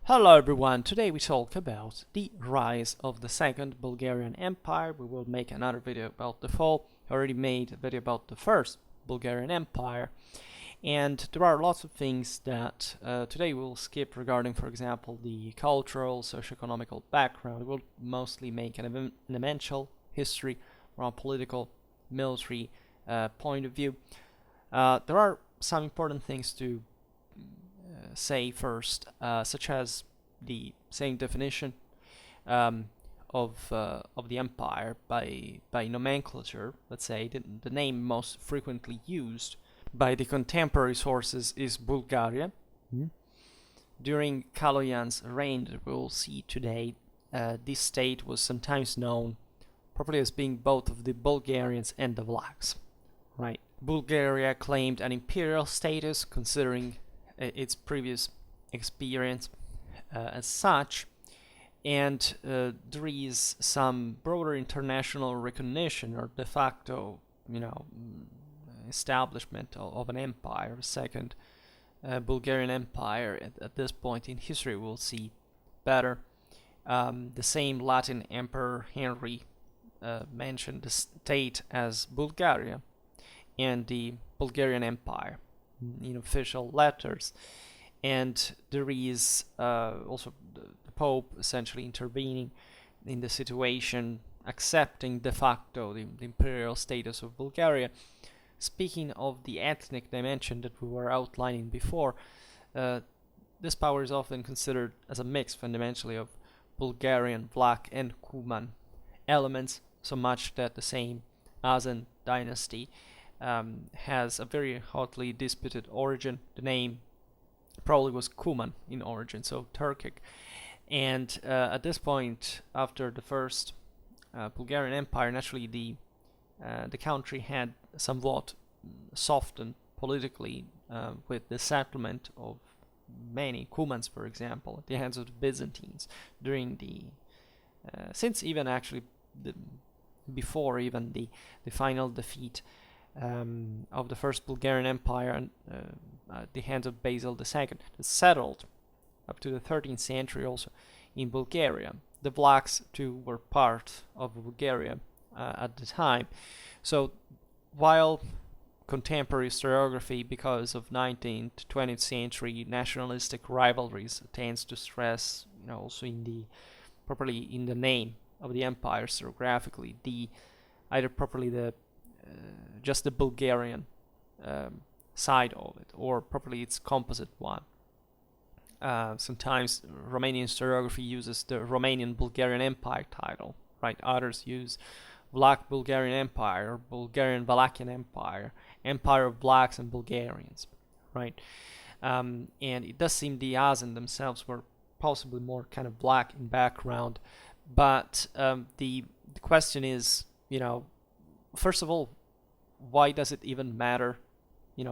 Hello everyone, today we talk about the rise of the Second Bulgarian Empire. We will make another video about the fall. I already made a video about the First Bulgarian Empire. And there are lots of things that today we'll skip regarding, for example, the cultural, socio-economical background. We'll mostly make an elemental history from a political, military point of view. There are some important things to say first, such as the same definition of the empire by nomenclature. Let's say the name most frequently used by the contemporary sources is Bulgaria. During Kaloyan's reign, we'll see today, this state was sometimes known properly as being both of the Bulgarians and the Vlachs. Right? Bulgaria claimed an imperial status, considering its previous experience as such, and there is some broader international recognition or de facto, establishment of an empire, a second Bulgarian Empire. At this point in history, we'll see better. The same Latin Emperor Henry mentioned the state as Bulgaria and the Bulgarian Empire in official letters, and there is also the Pope essentially intervening in the situation, accepting de facto the imperial status of Bulgaria. Speaking of the ethnic dimension that we were outlining before, this power is often considered as a mix fundamentally of Bulgarian, Vlach and Cuman elements, so much that the same Asen dynasty has a very hotly disputed origin. The name probably was Cuman in origin, so Turkic. And at this point, after the first Bulgarian Empire, naturally the country had somewhat softened politically with the settlement of many Cumans, for example, at the hands of the Byzantines during the since even actually before even the final defeat of the First Bulgarian Empire at the hands of Basil II, that settled up to the 13th century also in Bulgaria. The Vlachs too were part of Bulgaria at the time. So while contemporary historiography, because of 19th to 20th century nationalistic rivalries, tends to stress, also in the properly in the name of the empire historiographically, either properly just the Bulgarian side of it, or properly its composite one. Sometimes Romanian historiography uses the Romanian Bulgarian Empire title, right? Others use Vlach Bulgarian Empire, Bulgarian Valachian Empire, Empire of Vlachs and Bulgarians, right? And it does seem the Asen themselves were possibly more kind of black in background, but the question is, first of all, why does it even matter,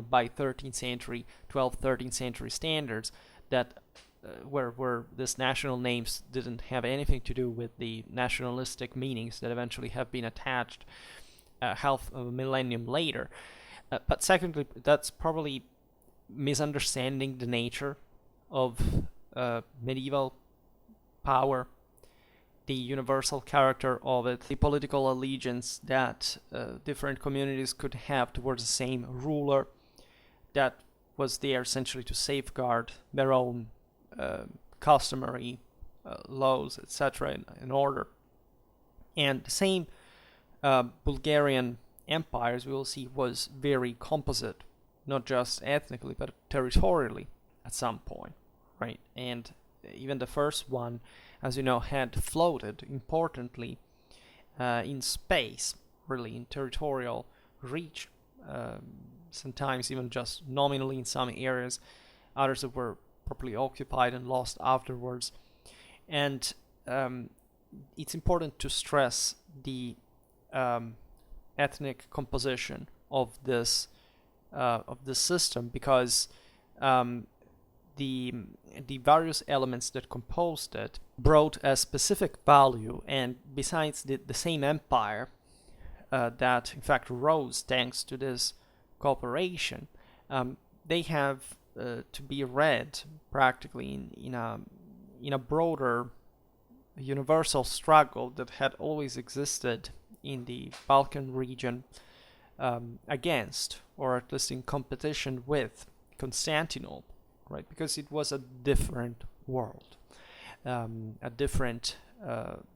by 13th century, 12th, 13th century standards, that where this national names didn't have anything to do with the nationalistic meanings that eventually have been attached half of a millennium later. But secondly, that's probably misunderstanding the nature of medieval power, the universal character of it, the political allegiance that different communities could have towards the same ruler that was there essentially to safeguard their own customary laws, etc. in order. And the same Bulgarian empire, as we will see, was very composite, not just ethnically but territorially at some point, right? And even the first one, as you know, had floated importantly in space, really in territorial reach, sometimes even just nominally in some areas, others that were properly occupied and lost afterwards. And it's important to stress the ethnic composition of this system, because the various elements that composed it brought a specific value, and besides the same empire that in fact rose thanks to this cooperation, they have to be read practically in a in a broader universal struggle that had always existed in the Balkan region against, or at least in competition with, Constantinople, right? Because it was a different world, a different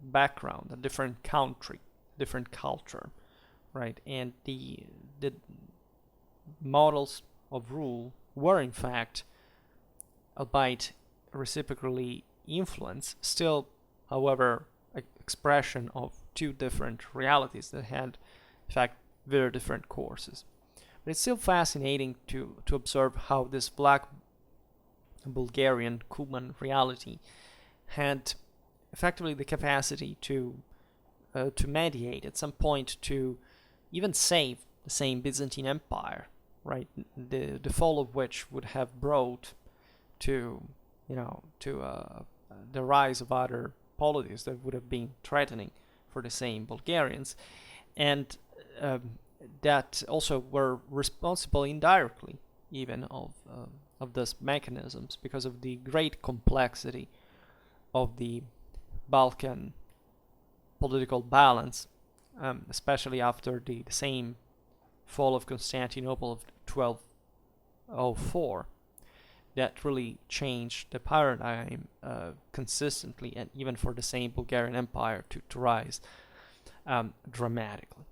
background, a different country, different culture, right? And the models of rule were in fact, albeit reciprocally influenced, still, however, expression of two different realities that had, in fact, very different courses. But it's still fascinating to observe how this black Bulgarian Cuban reality had effectively the capacity to mediate at some point, to even save the same Byzantine Empire, right? The fall of which would have brought to the rise of other polities that would have been threatening for the same Bulgarians, and that also were responsible indirectly even of these mechanisms, because of the great complexity of the Balkan political balance, especially after the same fall of Constantinople of 1204, that really changed the paradigm consistently, and even for the same Bulgarian Empire to rise dramatically.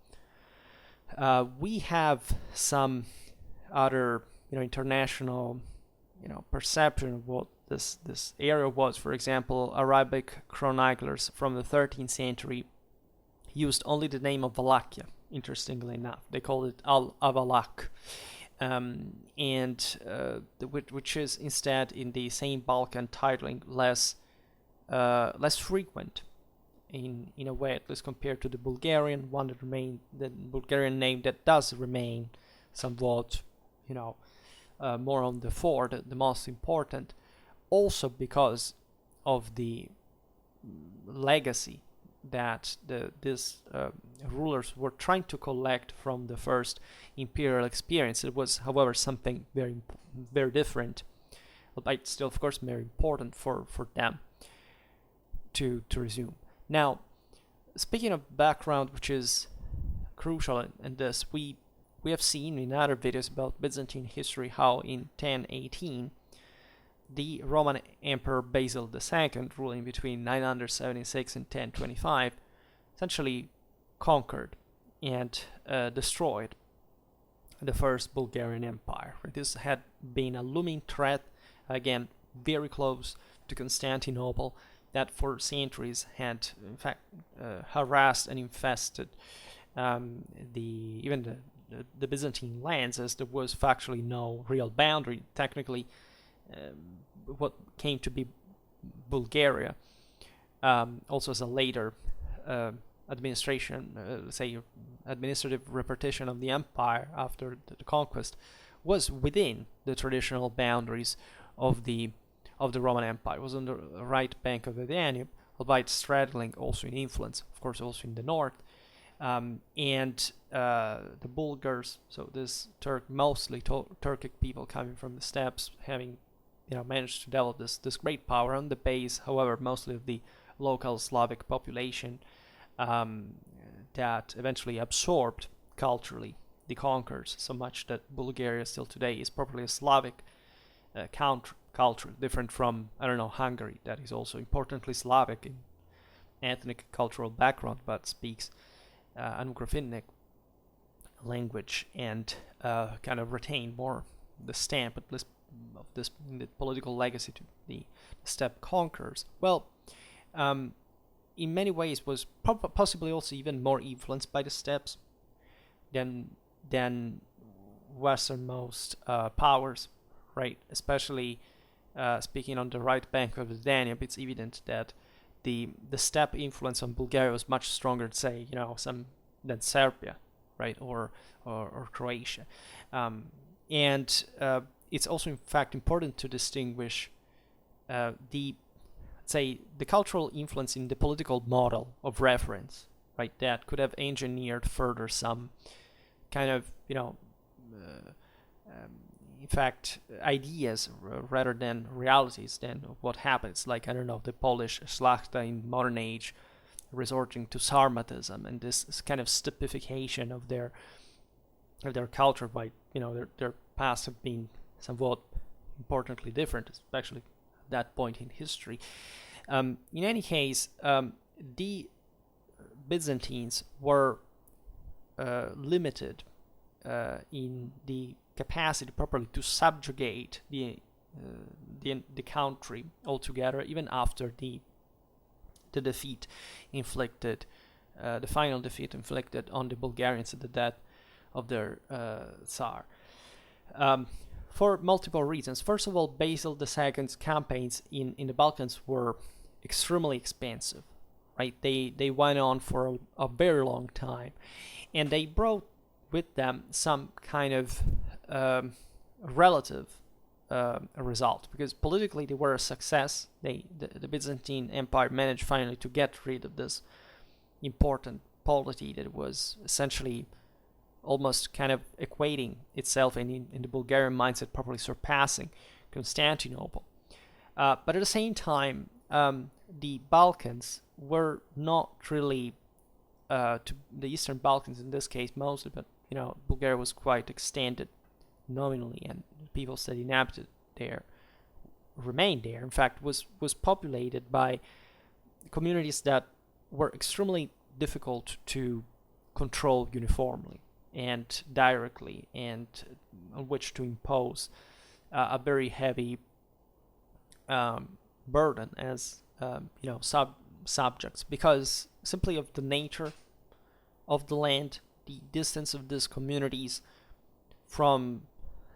We have some other international perception of what this area was. For example, Arabic chroniclers from the 13th century used only the name of Wallachia, interestingly enough. They called it Al-Avalak, which is instead, in the same Balkan titling, less frequent in a way, at least compared to the Bulgarian one that remained, the Bulgarian name that does remain somewhat, more on the fore, the most important, also because of the legacy that these rulers were trying to collect from the first imperial experience. It was, however, something very, very different, but still, of course, very important for them to resume. Now, speaking of background, which is crucial in this, we have seen in other videos about Byzantine history how in 1018 the Roman Emperor Basil II, ruling between 976 and 1025, essentially conquered and destroyed the first Bulgarian Empire. This had been a looming threat, again, very close to Constantinople, that for centuries had, in fact, harassed and infested the Byzantine lands, as there was factually no real boundary. Technically, what came to be Bulgaria, also as a later administrative repetition of the empire after the conquest, was within the traditional boundaries of the Roman Empire. It was on the right bank of the Danube, albeit straddling also in influence, of course, also in the north. And the Bulgars, so this mostly Turkic people coming from the steppes, having managed to develop this great power on the base, however, mostly of the local Slavic population, that eventually absorbed culturally the conquerors, so much that Bulgaria still today is properly a Slavic culture, different from, Hungary, that is also importantly Slavic in ethnic cultural background, but speaks Ugro-Finnic language and kind of retain more the stamp, at least, of this the political legacy to the steppe conquerors. Well, in many ways was possibly also even more influenced by the steppes than westernmost powers, right? Especially speaking on the right bank of the Danube, it's evident that the steppe influence on Bulgaria was much stronger, say, than Serbia, right, or Croatia, and it's also, in fact, important to distinguish the cultural influence in the political model of reference, right, that could have engineered further some kind of, in fact, ideas rather than realities than what happens. Like, I don't know, the Polish Szlachta in modern age resorting to Sarmatism and this kind of stupefaction of their culture by, their past have been somewhat importantly different, especially at that point in history. In any case, the Byzantines were limited in the capacity properly to subjugate the country altogether, even after the defeat inflicted, the final defeat inflicted on the Bulgarians at the death of their Tsar. For multiple reasons. First of all, Basil II's campaigns in the Balkans were extremely expensive, right? They went on for a very long time, and they brought with them some kind of relative result, because politically they were a success. The Byzantine Empire managed finally to get rid of this important polity that was essentially almost kind of equating itself in the Bulgarian mindset, probably surpassing Constantinople. But at the same time, the Balkans were not really, to the Eastern Balkans in this case mostly, but Bulgaria was quite extended nominally, and the peoples that inhabited there remained there. In fact, was populated by communities that were extremely difficult to control uniformly and directly, and on which to impose a very heavy burden as subjects, because simply of the nature of the land, the distance of these communities from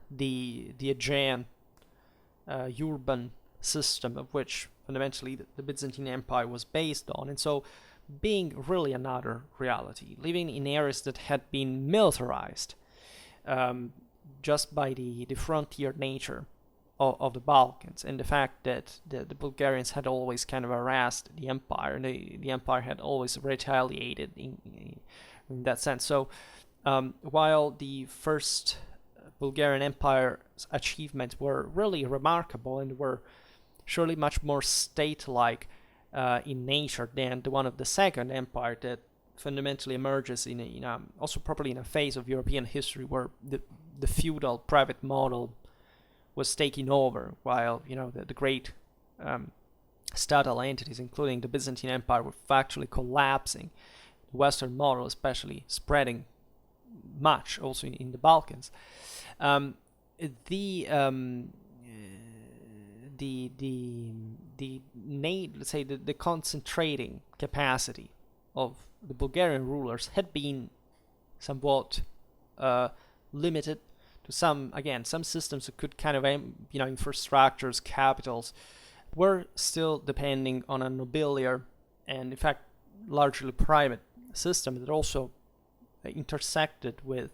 the Aegean urban system of which fundamentally the Byzantine Empire was based on. And so being really another reality, living in areas that had been militarized just by the frontier nature of the Balkans, and the fact that the Bulgarians had always kind of harassed the empire, and the empire had always retaliated in that sense. So while the first Bulgarian Empire's achievements were really remarkable and were surely much more state-like in nature than the one of the Second Empire, that fundamentally emerges also probably in a phase of European history where the feudal private model was taking over, while the great statal entities, including the Byzantine Empire, were factually collapsing. The Western model, especially, spreading much also in the Balkans. Let's say the concentrating capacity of the Bulgarian rulers had been somewhat limited to some systems that could kind of infrastructures, capitals, were still depending on a nobiliar and in fact largely private system that also intersected with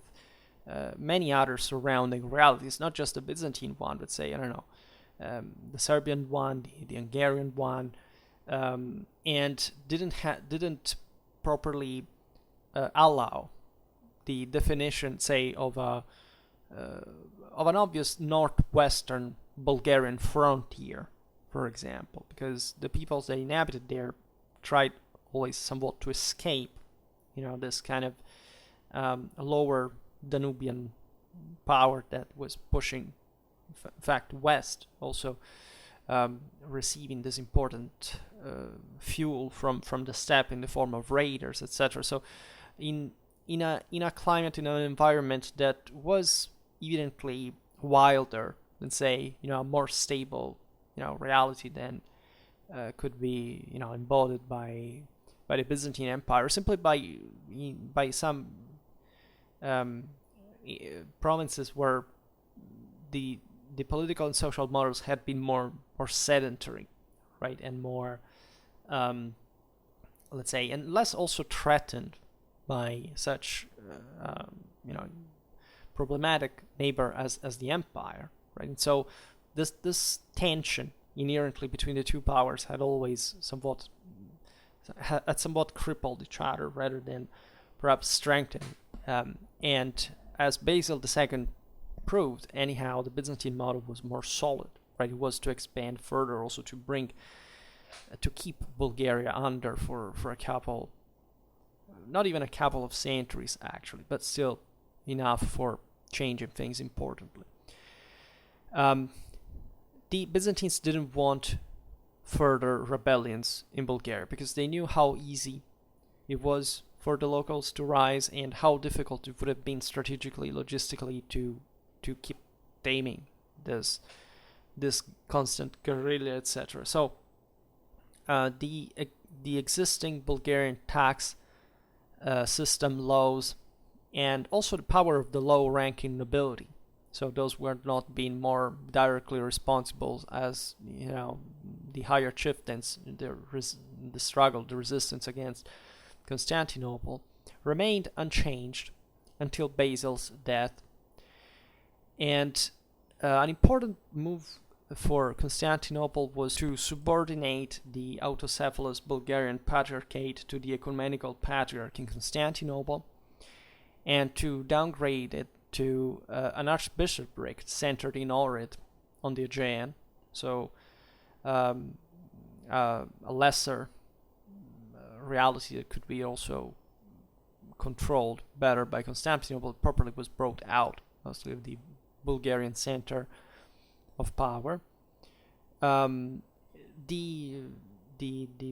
many other surrounding realities, not just the Byzantine one, but say, the Serbian one, the Hungarian one, and didn't properly allow the definition, say, of an obvious northwestern Bulgarian frontier, for example, because the peoples that inhabited there tried always somewhat to escape, this kind of lower Danubian power that was pushing, in fact, west, also receiving this important fuel from the steppe in the form of raiders, etc. So, in a climate, in an environment that was evidently wilder than, say, a more stable, reality than could be, embodied by the Byzantine Empire, simply by some provinces where the political and social models had been more sedentary, right, and more, let's say, and less also threatened by such, problematic neighbor as the empire, right? And so this tension inherently between the two powers had always somewhat crippled each other rather than perhaps strengthened. And as Basil II proved, anyhow, the Byzantine model was more solid, right? It was to expand further, also to bring, to keep Bulgaria under for a couple, not even a couple of centuries actually, but still enough for changing things importantly. The Byzantines didn't want further rebellions in Bulgaria because they knew how easy it was for the locals to rise and how difficult it would have been strategically, logistically to keep taming this constant guerrilla, etc. So the existing Bulgarian tax system, laws, and also the power of the low-ranking nobility. So those were not being more directly responsible as, the higher chieftains, the struggle, the resistance against Constantinople remained unchanged until Basil's death. And an important move for Constantinople was to subordinate the autocephalous Bulgarian Patriarchate to the Ecumenical Patriarch in Constantinople, and to downgrade it to an archbishopric centered in Ohrid on the Aegean, so a lesser reality that could be also controlled better by Constantinople. Properly was brought out mostly of the Bulgarian center of power. The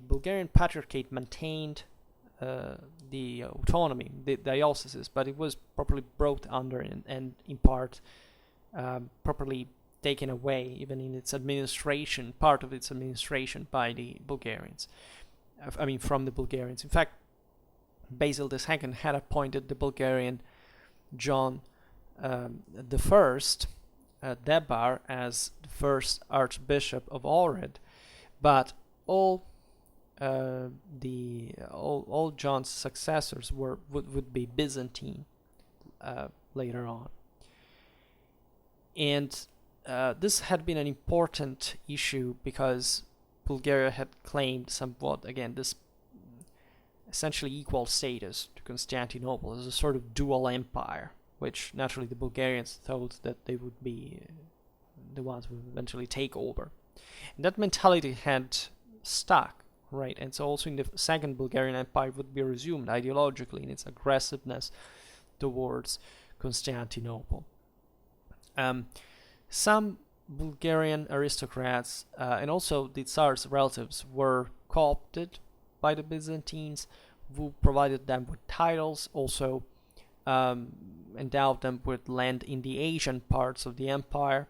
Bulgarian Patriarchate maintained the autonomy, the dioceses, but it was properly brought under and in part properly taken away, even in its administration, part of its administration by the Bulgarians. From the Bulgarians. In fact, Basil II had appointed the Bulgarian John the First, Debar, as the first Archbishop of Ohrid, but all John's successors would be Byzantine later on, and this had been an important issue because Bulgaria had claimed somewhat, again, this essentially equal status to Constantinople as a sort of dual empire, which naturally the Bulgarians thought that they would be the ones who would eventually take over. And that mentality had stuck, right? And so also in the Second Bulgarian Empire would be resumed ideologically in its aggressiveness towards Constantinople. Some Bulgarian aristocrats and also the Tsar's relatives were co-opted by the Byzantines, who provided them with titles, also endowed them with land in the Asian parts of the empire.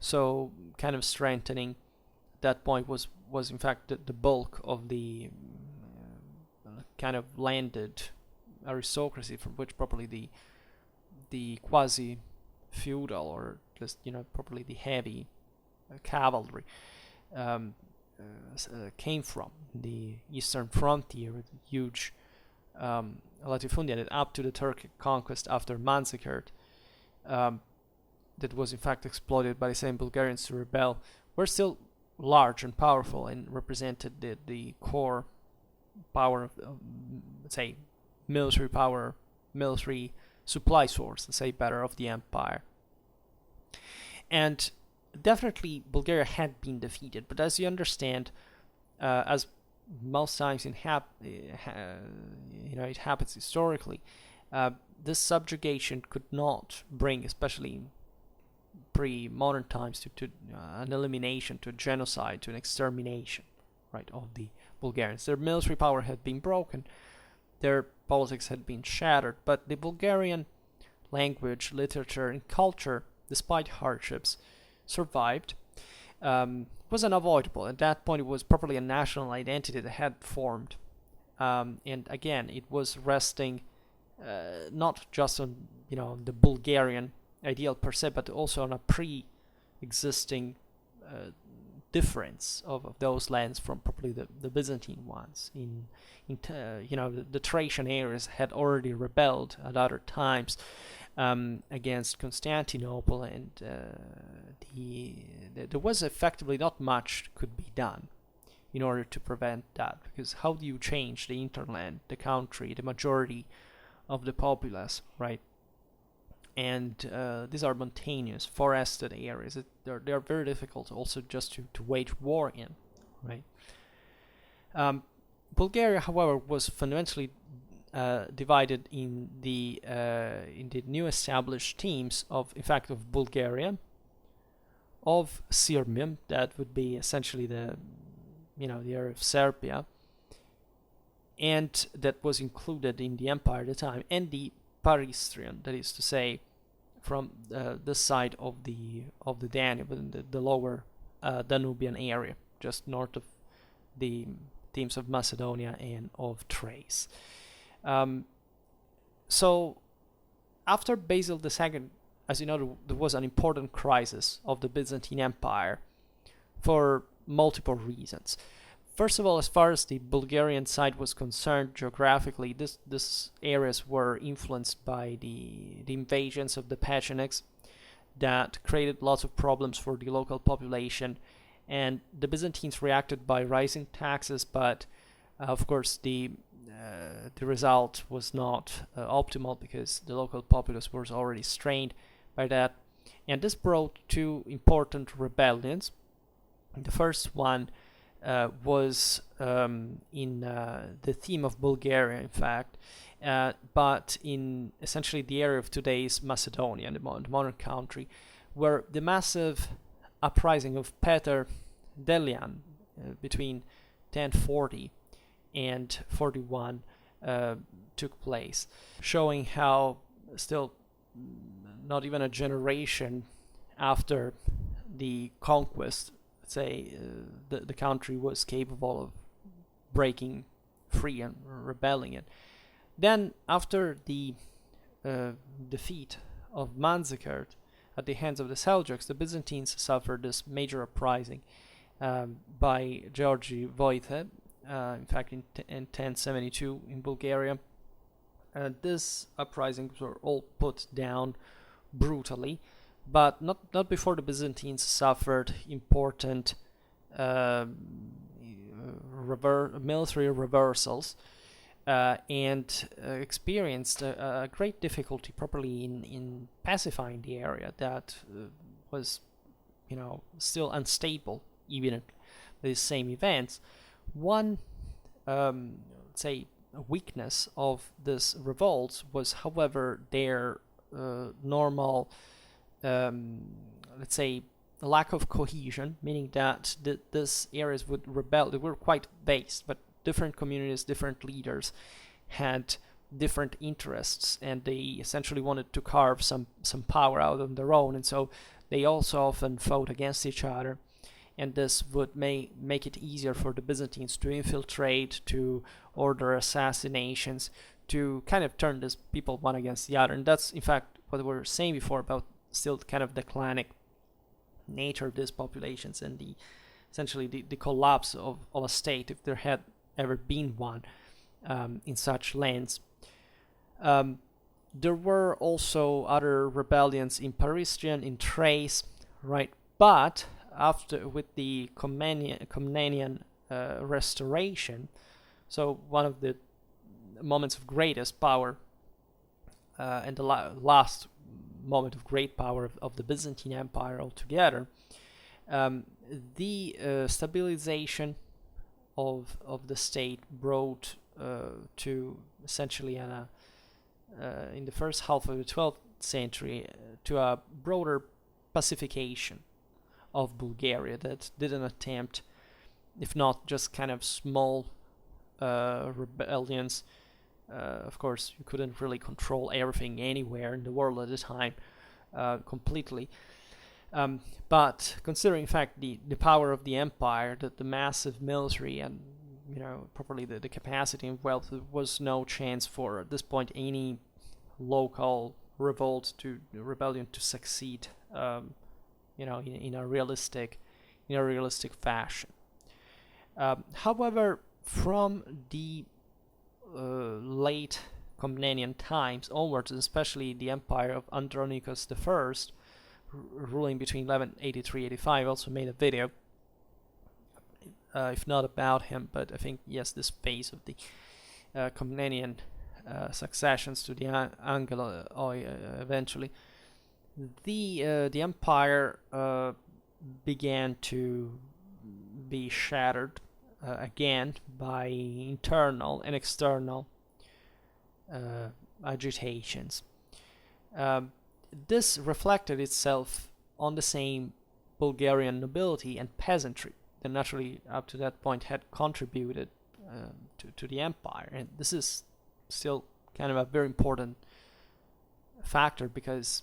So kind of strengthening at that point was in fact the bulk of the kind of landed aristocracy, from which probably the quasi-feudal, or just probably the heavy cavalry came from the eastern frontier, with huge latifundia that up to the Turkic conquest after Manzikert, that was in fact exploited by the same Bulgarians to rebel, were still large and powerful and represented the core power of, let's say, military power, military supply source, let's say better, of the empire. And definitely Bulgaria had been defeated, but as you understand, as most times it happens historically, this subjugation could not bring, especially in pre-modern times, to an elimination, to a genocide, to an extermination, right, of the Bulgarians. Their military power had been broken, their politics had been shattered, but the Bulgarian language, literature, and culture, despite hardships, survived. Was unavoidable. At that point, it was properly a national identity that had formed, and again, it was resting not just on the Bulgarian ideal per se, but also on a pre-existing difference of those lands from probably the Byzantine ones. The Thracian areas had already rebelled at other times against Constantinople, and there was effectively not much could be done in order to prevent that, because how do you change the hinterland, the country, the majority of the populace, right, and these are mountainous, forested areas. They're very difficult also just to wage war in, right? Bulgaria, however, was fundamentally divided in the new established teams of, in fact, of Bulgaria, of Sirmium, that would be essentially the area of Serbia, and that was included in the empire at the time, and the Paristrian, that is to say, from this side of the Danube, in the lower Danubian area, just north of the teams of Macedonia and of Thrace. So after Basil II, as you know, there was an important crisis of the Byzantine Empire for multiple reasons. First of all, as far as the Bulgarian side was concerned, geographically, these areas were influenced by the invasions of the Pechenegs that created lots of problems for the local population, and the Byzantines reacted by raising taxes, but of course the result was not optimal because the local populace was already strained by that, and this brought two important rebellions. The first one was in the theme of Bulgaria, in fact, but in essentially the area of today's Macedonia, the modern country, where the massive uprising of Peter Delian between 1040 and 41 took place, showing how still not even a generation after the conquest, say, the country was capable of breaking free and rebelling it. Then, after the defeat of Manzikert at the hands of the Seljuks, the Byzantines suffered this major uprising by Georgi Voite, in fact in 1072 in Bulgaria. These uprisings were all put down brutally, but not before the Byzantines suffered important military reversals and experienced a great difficulty properly in pacifying the area that was, still unstable even at these same events. One, say, weakness of this revolts was, however, their normal, let's say, lack of cohesion, meaning that these areas would rebel. They were quite based, but different communities, different leaders had different interests, and they essentially wanted to carve some power out on their own, and so they also often fought against each other, and this would make it easier for the Byzantines to infiltrate, to order assassinations, to kind of turn these people one against the other. And that's, in fact, what we were saying before about still kind of the clanic nature of these populations and essentially the collapse of a state, if there had ever been one in such lands. There were also other rebellions in Paristrian, in Thrace, right? But with the Komnenian restoration, so one of the moments of greatest power and the last moment of great power of the Byzantine Empire altogether, the stabilization of the state brought to essentially in the first half of the 12th century to a broader pacification of Bulgaria that didn't attempt, if not just kind of small rebellions. Of course, you couldn't really control everything anywhere in the world at the time completely. But considering, in fact, the power of the empire, the massive military, and properly the capacity and wealth, there was no chance for, at this point, any local rebellion to succeed. In a realistic fashion. However, from the late Komnenian times onwards, especially the empire of Andronicus I, ruling between 1183-85, also made a video, if not about him, but I think, yes, this phase of the Komnenian successions to the Angeloi eventually, the empire began to be shattered again by internal and external agitations. This reflected itself on the same Bulgarian nobility and peasantry that naturally up to that point had contributed to the empire. And this is still kind of a very important factor, because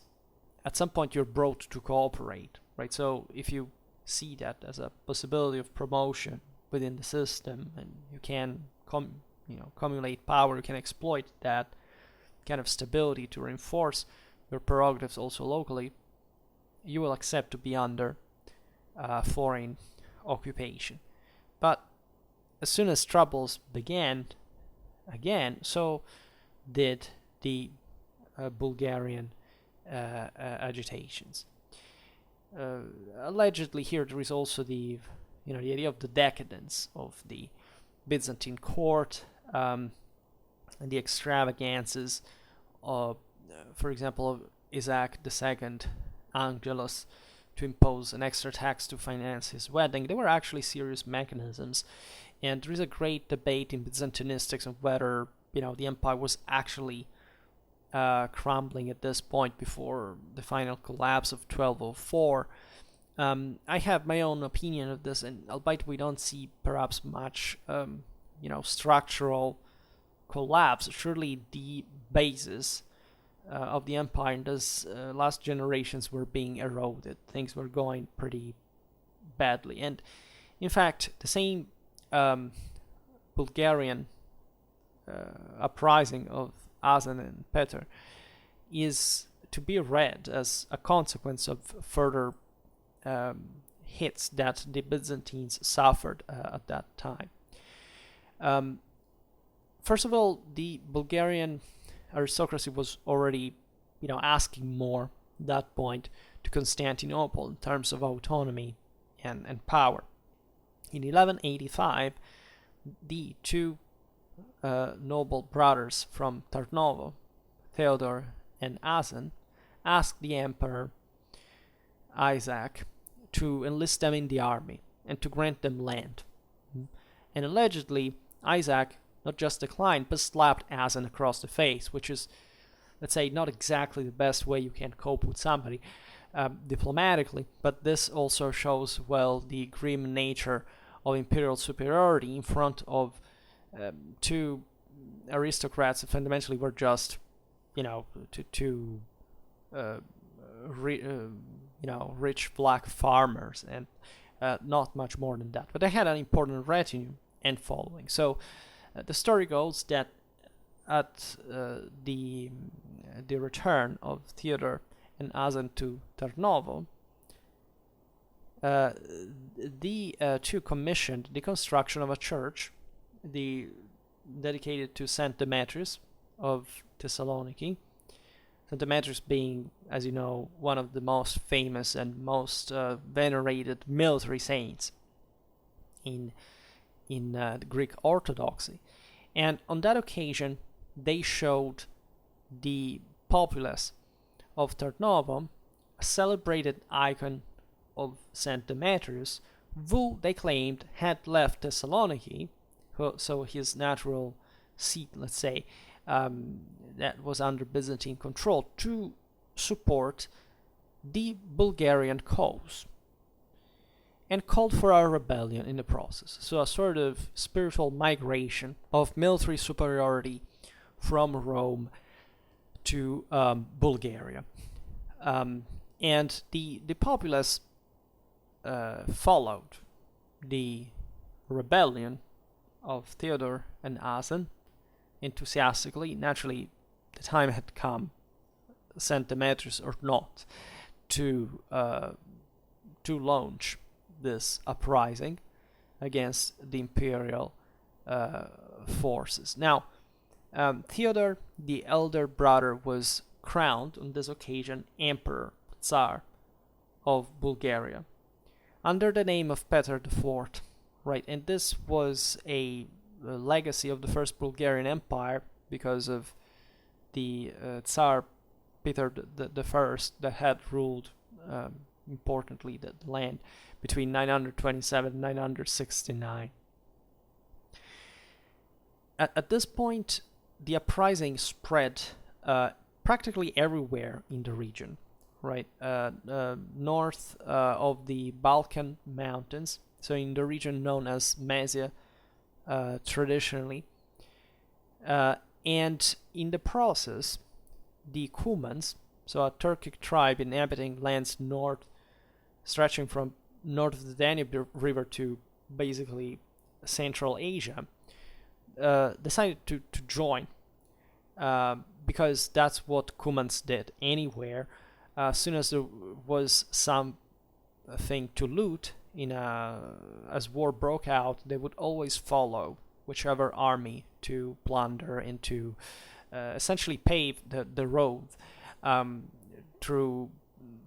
at some point you're brought to cooperate, right? So if you see that as a possibility of promotion within the system, and you can accumulate power, you can exploit that kind of stability to reinforce your prerogatives also locally, you will accept to be under foreign occupation. But as soon as troubles began again, so did the Bulgarian agitations. Allegedly, here there is also the idea of the decadence of the Byzantine court, and the extravagances of, for example, of Isaac II Angelos to impose an extra tax to finance his wedding. They were actually serious mechanisms, and there is a great debate in Byzantinistics on whether the empire was actually crumbling at this point before the final collapse of 1204. I have my own opinion of this, and albeit we don't see perhaps much structural collapse, surely the basis of the empire in those last generations were being eroded. Things were going pretty badly, and in fact the same Bulgarian uprising of Azan and Peter is to be read as a consequence of further hits that the Byzantines suffered at that time. First of all, the Bulgarian aristocracy was already, asking more at that point to Constantinople in terms of autonomy and power. In 1185, the two noble brothers from Tarnovo, Theodore and Azan, asked the emperor Isaac to enlist them in the army and to grant them land. And allegedly, Isaac not just declined, but slapped Azan across the face, which is, let's say, not exactly the best way you can cope with somebody diplomatically, but this also shows well the grim nature of imperial superiority in front of two aristocrats that fundamentally were just, two rich black farmers, and not much more than that. But they had an important retinue and following. So the story goes that at the return of Theodore and Azan to Tarnovo, the two commissioned the construction of a church dedicated to Saint Demetrius of Thessaloniki. Saint Demetrius being, as you know, one of the most famous and most venerated military saints in the Greek Orthodoxy. And on that occasion, they showed the populace of Tarnovo a celebrated icon of Saint Demetrius, who they claimed had left Thessaloniki, so his natural seat, let's say, that was under Byzantine control, to support the Bulgarian cause, and called for a rebellion in the process. So a sort of spiritual migration of military superiority from Rome to Bulgaria. And the populace followed the rebellion of Theodore and Azan enthusiastically. Naturally, the time had come, Saint Demetrius or not, to launch this uprising against the imperial forces. Now, Theodore, the elder brother, was crowned on this occasion Emperor Tsar of Bulgaria under the name of Peter IV, right? And this was a legacy of the First Bulgarian Empire because of the Tsar Peter the First that had ruled importantly the land between 927 and 969. At this point, the uprising spread practically everywhere in the region, right? North of the Balkan Mountains, so in the region known as Mysia traditionally. And in the process, the Cumans, so a Turkic tribe inhabiting lands stretching from north of the Danube River to basically Central Asia, decided to join because that's what Cumans did anywhere. As soon as there was something to loot, as war broke out, they would always follow whichever army to plunder and to essentially pave the road through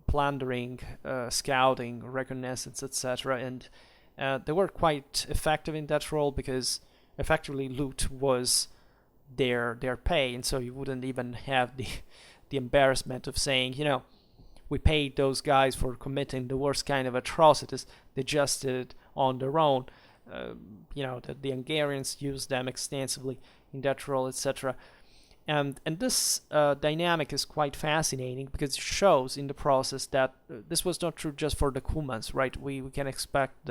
plundering, scouting, reconnaissance, etc. And they were quite effective in that role because effectively loot was their pay, and so you wouldn't even have the embarrassment of saying, we paid those guys for committing the worst kind of atrocities. They just did it on their own. The Hungarians used them extensively in that role, etc. And this dynamic is quite fascinating because it shows in the process that this was not true just for the Cumans, right? We can expect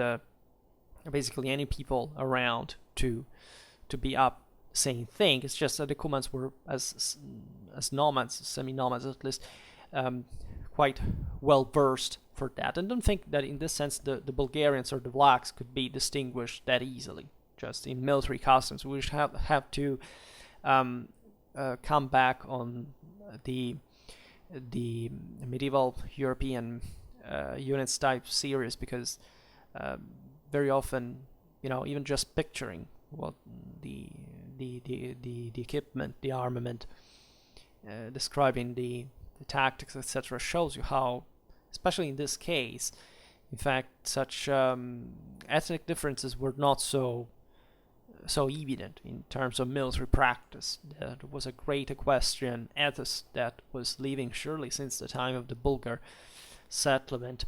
basically any people around to be up same thing. It's just that the Cumans were as nomads, semi-nomads at least, quite well versed for that. And don't think that in this sense the Bulgarians or the Vlachs could be distinguished that easily. Just in military customs, we have to come back on the medieval European units type series, because very often, even just picturing what the equipment, the armament, describing the tactics, etc., shows you how, especially in this case, in fact, such ethnic differences were not so evident in terms of military practice. There was a great equestrian ethos that was living surely since the time of the Bulgar settlement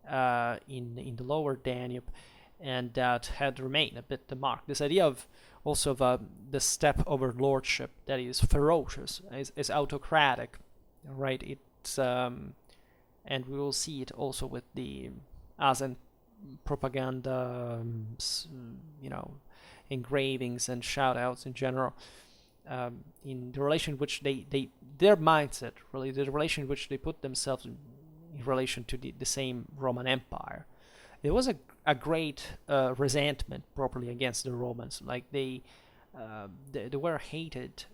in the lower Danube, and that had remained a bit the mark. This idea of also of the steppe overlordship that is ferocious, is autocratic, right? It's and we will see it also with the Asen propaganda, engravings and shoutouts in general, in the relation which their mindset, really, the relation in which they put themselves in relation to the same Roman Empire. There was a great resentment properly against the Romans. Like they were hated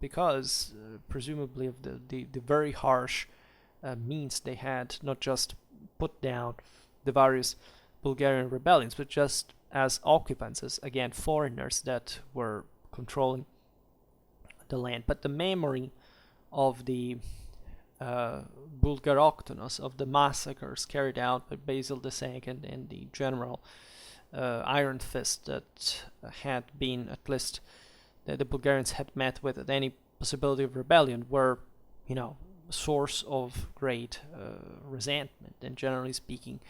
because presumably of the very harsh means they had, not just put down the various Bulgarian rebellions, but just as occupants, as again foreigners that were controlling the land. But the memory of the Bulgaroctonos, of the massacres carried out by Basil II and the general Iron Fist that had been, at least the Bulgarians had met with at any possibility of rebellion, were, source of great resentment. And generally speaking,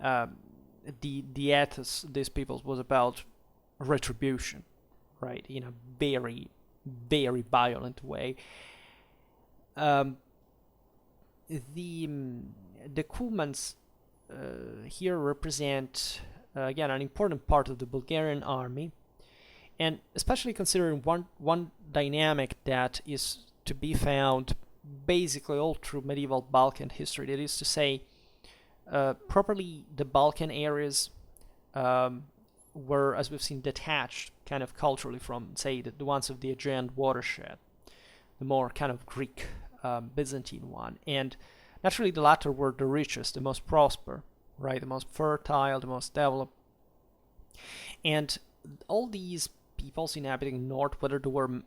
the ethos of these peoples was about retribution, right, in a very, very violent way. The Cumans here represent again an important part of the Bulgarian army, and especially considering one dynamic that is to be found basically all through medieval Balkan history. That is to say, properly the Balkan areas were, as we've seen, detached kind of culturally from, say, the ones of the Aegean watershed, the more kind of Greek Byzantine one. And naturally the latter were the richest, the most prosper, right, the most fertile, the most developed. And all these peoples inhabiting north, whether they were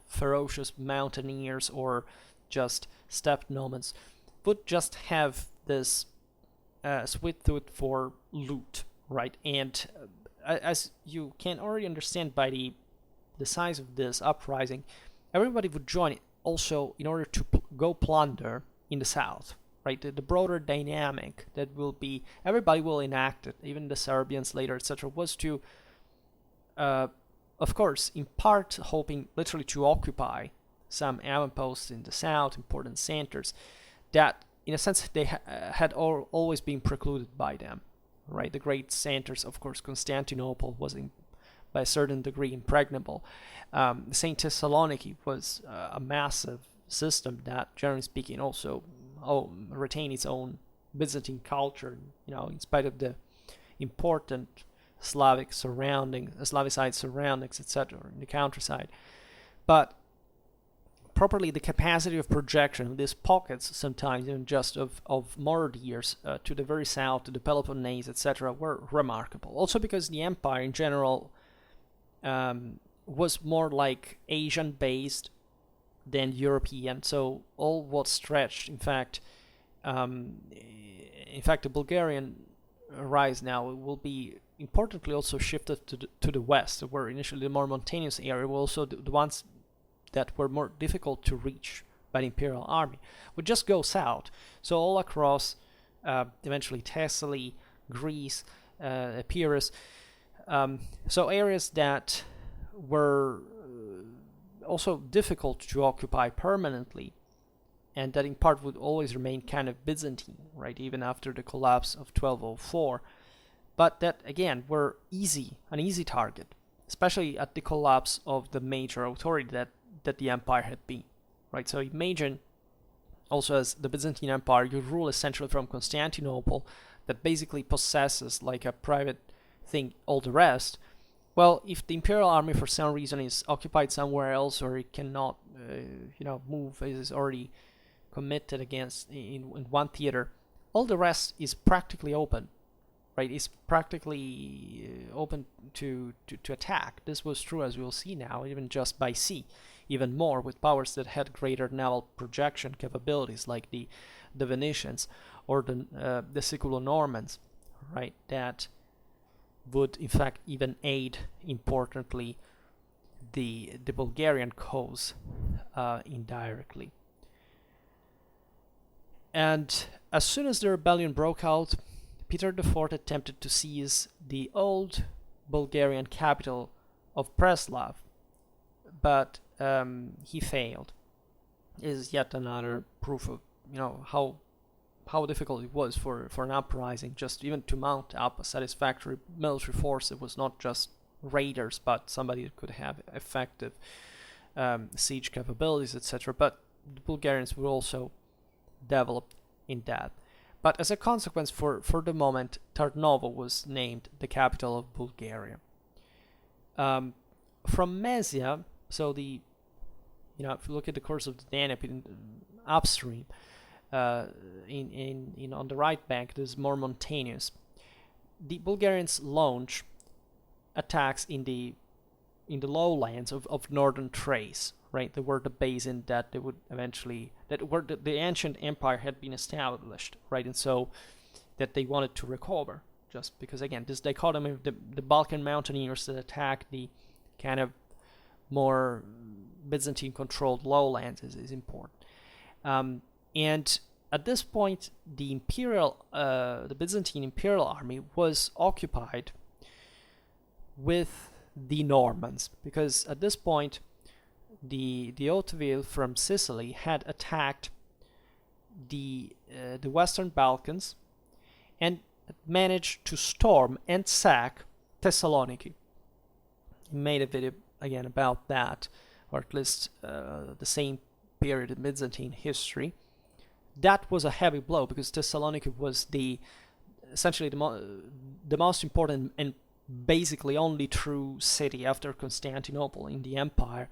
ferocious mountaineers or just steppe nomads, would just have this sweet tooth for loot, right? And as you can already understand by the the size of this uprising, everybody would join it also in order to go plunder in the south, right? The broader dynamic that will be, everybody will enact it, even the Serbians later, etc., was to, of course, in part hoping literally to occupy some avamposts in the south, important centers, that in a sense they had always been precluded by them, right? The great centers, of course, Constantinople was by a certain degree impregnable. St. Thessaloniki was a massive system that, generally speaking, also retained its own Byzantine culture, in spite of the important Slavicized surroundings, etc., in the countryside. But properly, the capacity of projection of these pockets, sometimes even just of moradiers to the very south, to the Peloponnese, etc., were remarkable. Also because the empire in general was more like Asian-based than European, so all what stretched, in fact, the Bulgarian rise now will be importantly also shifted to the west, where initially the more mountainous area were also the ones that were more difficult to reach by the imperial army, would just go south. So all across, eventually Thessaly, Greece, Epirus, so areas that were also difficult to occupy permanently, and that in part would always remain kind of Byzantine, right, even after the collapse of 1204, but that again were an easy target, especially at the collapse of the major authority that the empire had been, right? So imagine also, as the Byzantine Empire, you rule essentially from Constantinople, that basically possesses like a private thing all the rest. Well, if the imperial army for some reason is occupied somewhere else, or it cannot move, it is already committed against in one theater, all the rest is practically open, right? It's practically open to attack. This was true, as we'll see now, even just by sea, even more with powers that had greater naval projection capabilities, like the Venetians or the Siculo-Normans, right? That would in fact even aid importantly the Bulgarian cause indirectly. And as soon as the rebellion broke out, Peter IV attempted to seize the old Bulgarian capital of Preslav, but he failed. It is yet another proof of how difficult it was for an uprising just even to mount up a satisfactory military force. It was not just raiders, but somebody that could have effective siege capabilities, etc. But the Bulgarians were also developed in that. But as a consequence, for the moment, Tarnovo was named the capital of Bulgaria. From Mesia, so if you look at the course of the Danube upstream, on the right bank, there's more mountainous. The Bulgarians launch attacks in the lowlands of northern Thrace, right? They were the basin that they would eventually, the ancient empire had been established, right? And so that they wanted to recover, just because again this dichotomy of the Balkan mountaineers that attack the kind of more Byzantine controlled lowlands is important. And at this point, the Byzantine imperial army was occupied with the Normans, because at this point, the Hauteville from Sicily had attacked the Western Balkans and managed to storm and sack Thessaloniki. I made a video again about that, or at least the same period in Byzantine history. That was a heavy blow because Thessaloniki was essentially the most important and basically only true city after Constantinople in the empire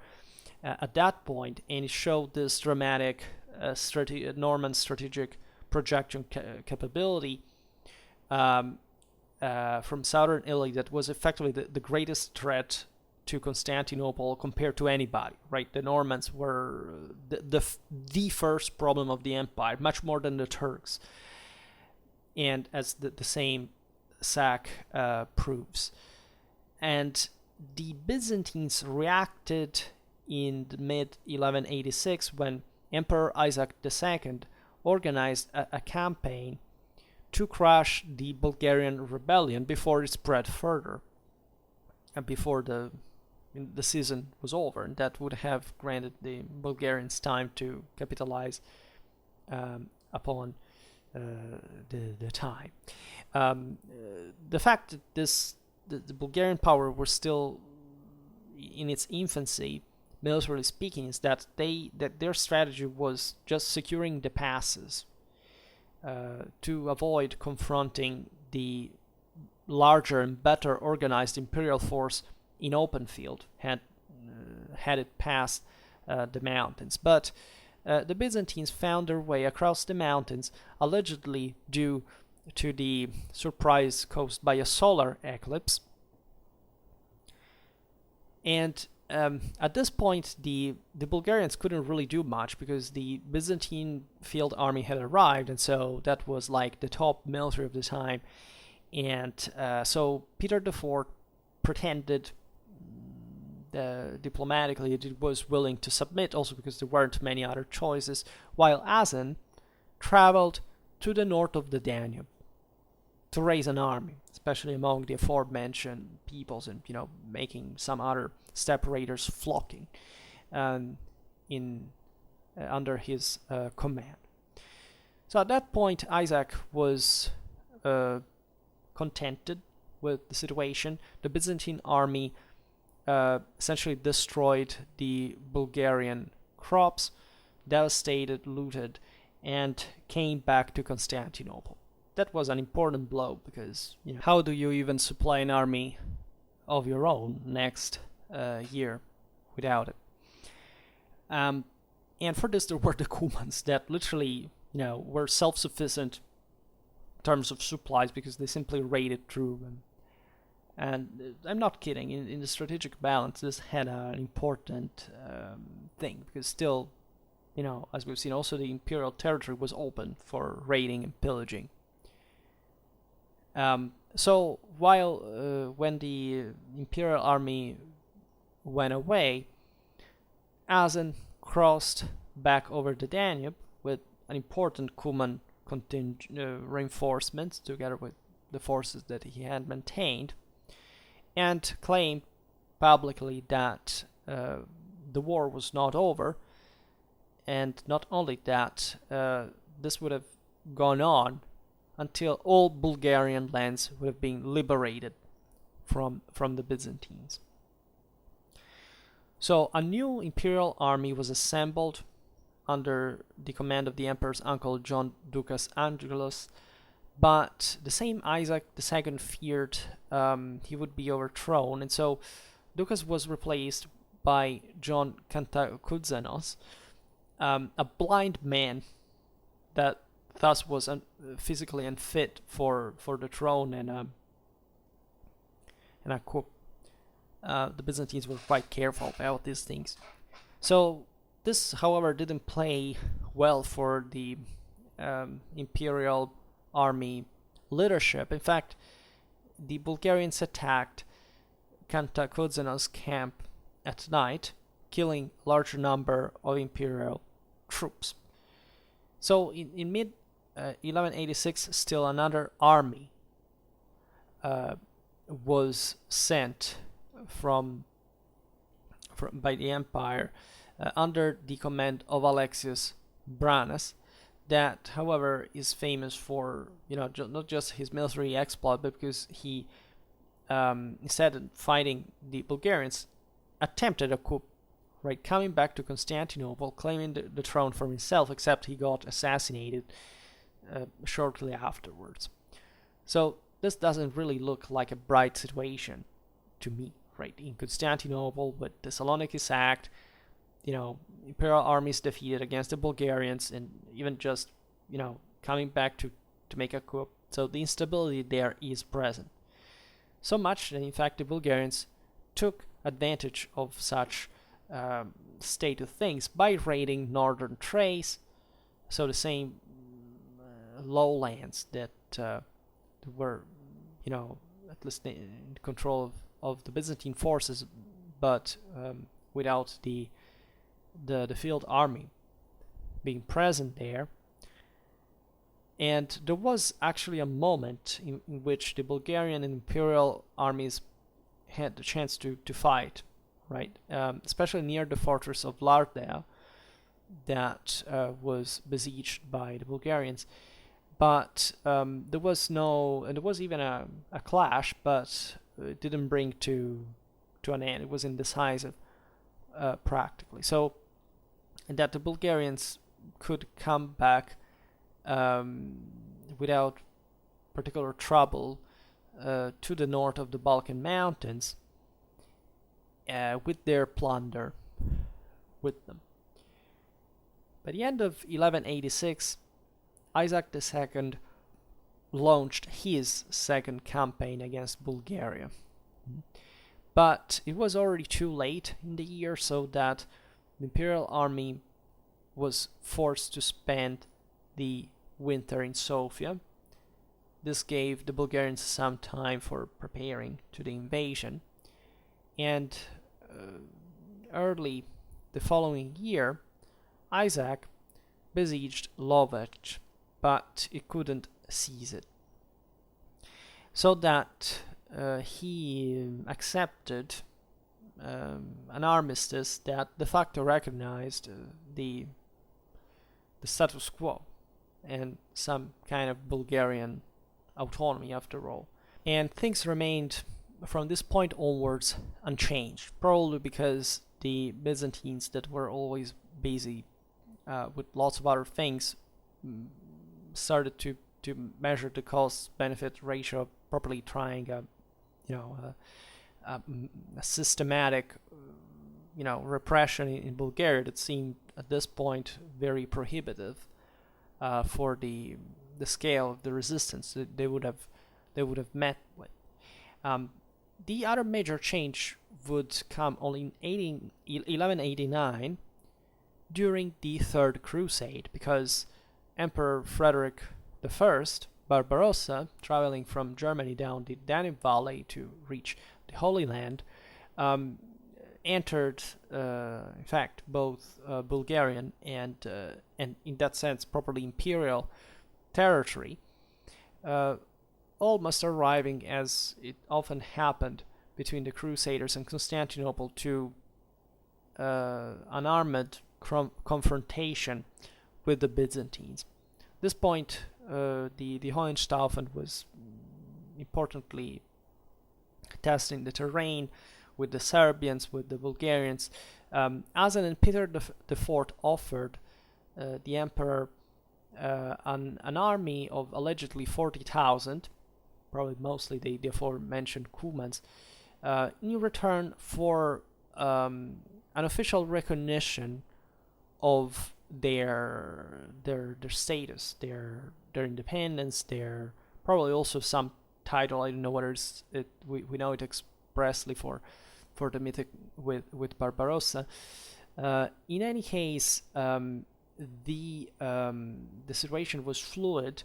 at that point, and it showed this dramatic Norman strategic projection capability from southern Italy that was effectively the greatest threat to Constantinople compared to anybody, right? The Normans were the first problem of the empire, much more than the Turks, and as the same sack proves. And the Byzantines reacted in the mid-1186 when Emperor Isaac II organized a campaign to crush the Bulgarian rebellion before it spread further, and before the season was over, and that would have granted the Bulgarians time to capitalize upon the time. The fact that the Bulgarian power was still in its infancy, militarily speaking, is that their strategy was just securing the passes to avoid confronting the larger and better organized imperial force in open field had it passed the mountains. But the Byzantines found their way across the mountains, allegedly due to the surprise caused by a solar eclipse. And at this point, the Bulgarians couldn't really do much because the Byzantine field army had arrived, and so that was like the top military of the time. And so Peter IV pretended diplomatically that it was willing to submit, also because there weren't many other choices, while Asen traveled to the north of the Danube to raise an army, especially among the aforementioned peoples, and making some other steppe raiders flocking under his command. So at that point, Isaac was contented with the situation. The Byzantine army essentially destroyed the Bulgarian crops, devastated, looted, and came back to Constantinople. That was an important blow because how do you even supply an army of your own next year without it? And for this, there were the Cumans that literally were self-sufficient in terms of supplies because they simply raided through them. And I'm not kidding, in the strategic balance, this had an important thing, because still, as we've seen, also the imperial territory was open for raiding and pillaging. So while when the imperial army went away, Asen crossed back over the Danube with an important Cuman reinforcement, together with the forces that he had maintained, and claimed publicly that the war was not over, and not only that, this would have gone on until all Bulgarian lands would have been liberated from the Byzantines. So a new imperial army was assembled under the command of the emperor's uncle John Ducas Angelus, but the same Isaac II feared he would be overthrown, and so Ducas was replaced by John Kantakouzenos, a blind man that thus was physically unfit for the throne and a coup. The Byzantines were quite careful about these things. So this, however, didn't play well for the imperial army leadership. In fact, the Bulgarians attacked Kantakouzenos' camp at night, killing a larger number of imperial troops. So in mid 1186, still another army was sent by the empire under the command of Alexius Branas, that, however, is famous for not just his military exploit, but because he, instead of fighting the Bulgarians, attempted a coup, right, coming back to Constantinople, claiming the throne for himself, except he got assassinated shortly afterwards. So this doesn't really look like a bright situation to me, right? In Constantinople, with Thessaloniki sacked, imperial armies defeated against the Bulgarians, and even just, coming back to make a coup. So the instability there is present. So much that, in fact, the Bulgarians took advantage of such state of things by raiding northern Thrace, so the same lowlands that were, at least in control of of the Byzantine forces, but without the field army being present there. And there was actually a moment in which the Bulgarian and imperial armies had the chance to fight, right? Especially near the fortress of Lardea, that was besieged by the Bulgarians. But there was even a clash, but it didn't bring to an end. It was indecisive, practically. So, and that the Bulgarians could come back without particular trouble to the north of the Balkan Mountains with their plunder with them. By the end of 1186, Isaac II launched his second campaign against Bulgaria. But it was already too late in the year, so that the imperial army was forced to spend the winter in Sofia. This gave the Bulgarians some time for preparing to the invasion, and early the following year, Isaac besieged Lovech, but he couldn't seize it. So that he accepted an armistice that de facto recognized the status quo and some kind of Bulgarian autonomy after all. And things remained from this point onwards unchanged, probably because the Byzantines, that were always busy with lots of other things, started to measure the cost-benefit ratio, properly trying a systematic repression in Bulgaria that seemed at this point very prohibitive for the scale of the resistance that they would have met with. The other major change would come only in 1189 during the Third Crusade, because Emperor Frederick I Barbarossa, traveling from Germany down the Danube Valley to reach the Holy Land, entered, in fact, both Bulgarian and in that sense properly imperial territory, almost arriving, as it often happened between the Crusaders and Constantinople, to an armed confrontation with the Byzantines. At this point, the Hohenstaufen was importantly testing the terrain with the Serbians, with the Bulgarians. Azan and Peter IV offered the emperor an army of allegedly 40,000, probably mostly the aforementioned Cumans, in return for an official recognition of their status, their independence, their probably also some title. I don't know whether we know it expressly for the mythic with Barbarossa. In any case, the situation was fluid.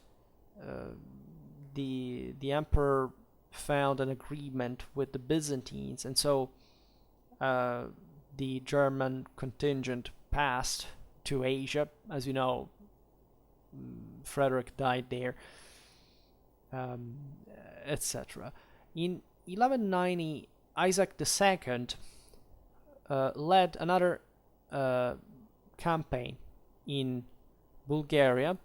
The emperor found an agreement with the Byzantines, and so the German contingent passed to Asia. As you know, Frederick died there, etc. In 1190, Isaac II led another campaign in Bulgaria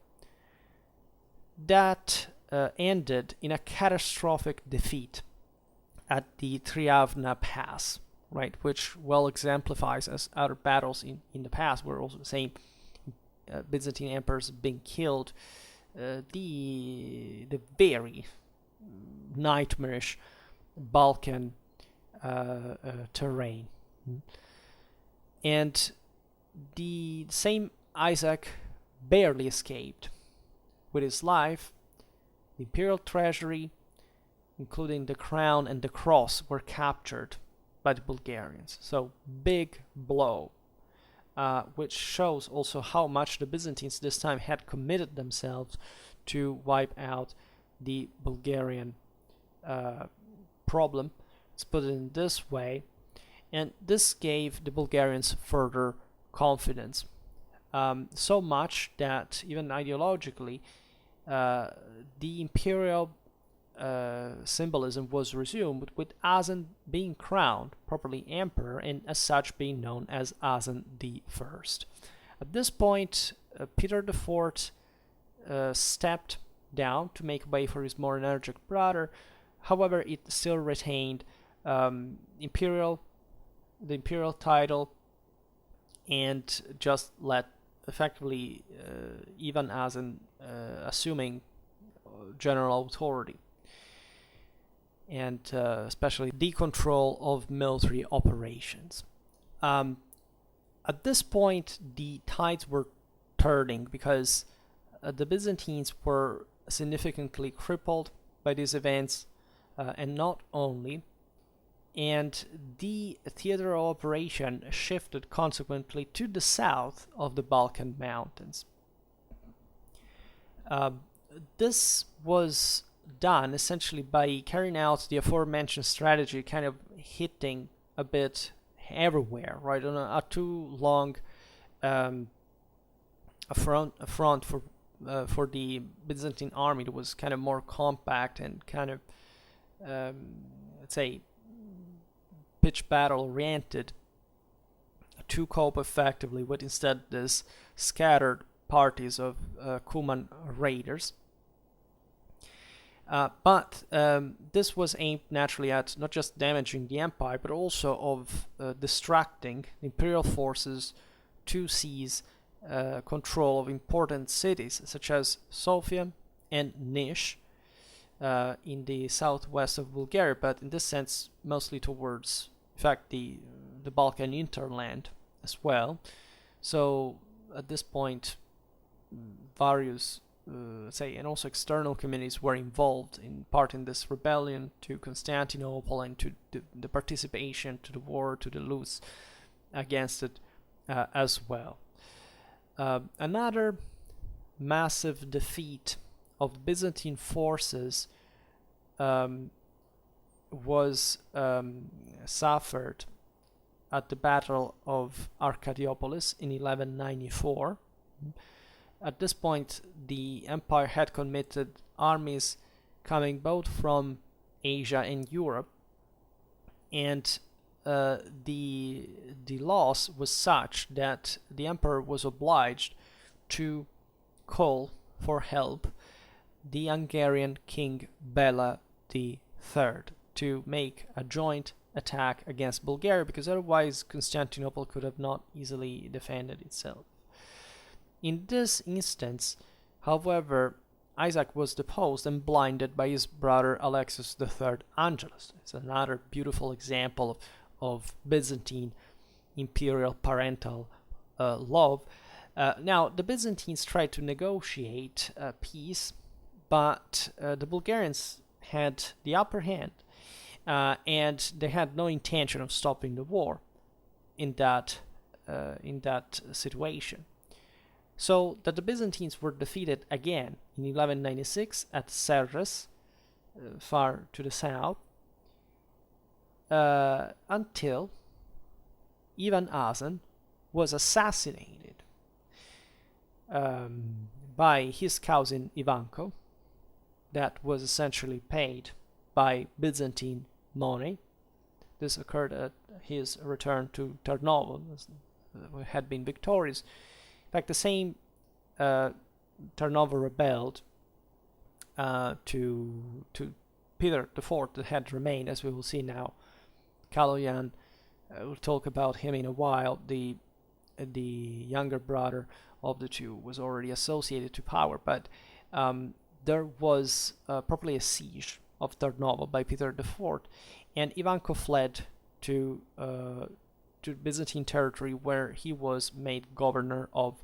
that ended in a catastrophic defeat at the Triavna Pass, right, which well exemplifies, as other battles in the past were also the same, Byzantine emperors being killed, the very nightmarish Balkan terrain. And the same Isaac barely escaped. With his life, the imperial treasury, including the crown and the cross, were captured by the Bulgarians. So, big blow, which shows also how much the Byzantines this time had committed themselves to wipe out the Bulgarian problem. Let's put it in this way. And this gave the Bulgarians further confidence. So much that even ideologically, the imperial symbolism was resumed, with Asen being crowned properly emperor and as such being known as Asen the First. At this point, Peter IV stepped down to make way for his more energetic brother. However, it still retained the imperial title and just let effectively Ivan Asen assuming general authority, and especially the control of military operations. At this point, the tides were turning because the Byzantines were significantly crippled by these events, and not only, and the theater of operation shifted consequently to the south of the Balkan Mountains. This was done essentially by carrying out the aforementioned strategy, kind of hitting a bit everywhere, right? On a too long a front for the Byzantine army that was kind of more compact and kind of let's say pitch battle oriented, to cope effectively with instead this scattered parties of Cuman raiders. But this was aimed naturally at not just damaging the empire, but also of distracting the imperial forces to seize control of important cities such as Sofia and Niš in the southwest of Bulgaria, but in this sense mostly towards, in fact, the Balkan hinterland as well. So at this point, various say, and also external communities were involved in part in this rebellion to Constantinople and to the participation to the war, to the loot against it as well. Another massive defeat of Byzantine forces was suffered at the Battle of Arcadiopolis in 1194. At this point, the empire had committed armies coming both from Asia and Europe, and the loss was such that the emperor was obliged to call for help the Hungarian king Bela III to make a joint attack against Bulgaria, because otherwise Constantinople could have not easily defended itself. In this instance, however, Isaac was deposed and blinded by his brother Alexius III Angelus. It's another beautiful example of Byzantine imperial parental love. Now, the Byzantines tried to negotiate peace, but the Bulgarians had the upper hand, and they had no intention of stopping the war in that situation. So that the Byzantines were defeated again in 1196 at Serres, far to the south, until Ivan Asen was assassinated by his cousin Ivanko. That was essentially paid by Byzantine money. This occurred at his return to Tarnovo, had been victorious. In fact, the same Tarnovo rebelled to Peter IV that had remained, as we will see now. Kaloyan, we'll talk about him in a while. The younger brother of the two was already associated to power, but there was probably a siege of Tarnovo by Peter IV, and Ivanko fled to Byzantine territory, where he was made governor of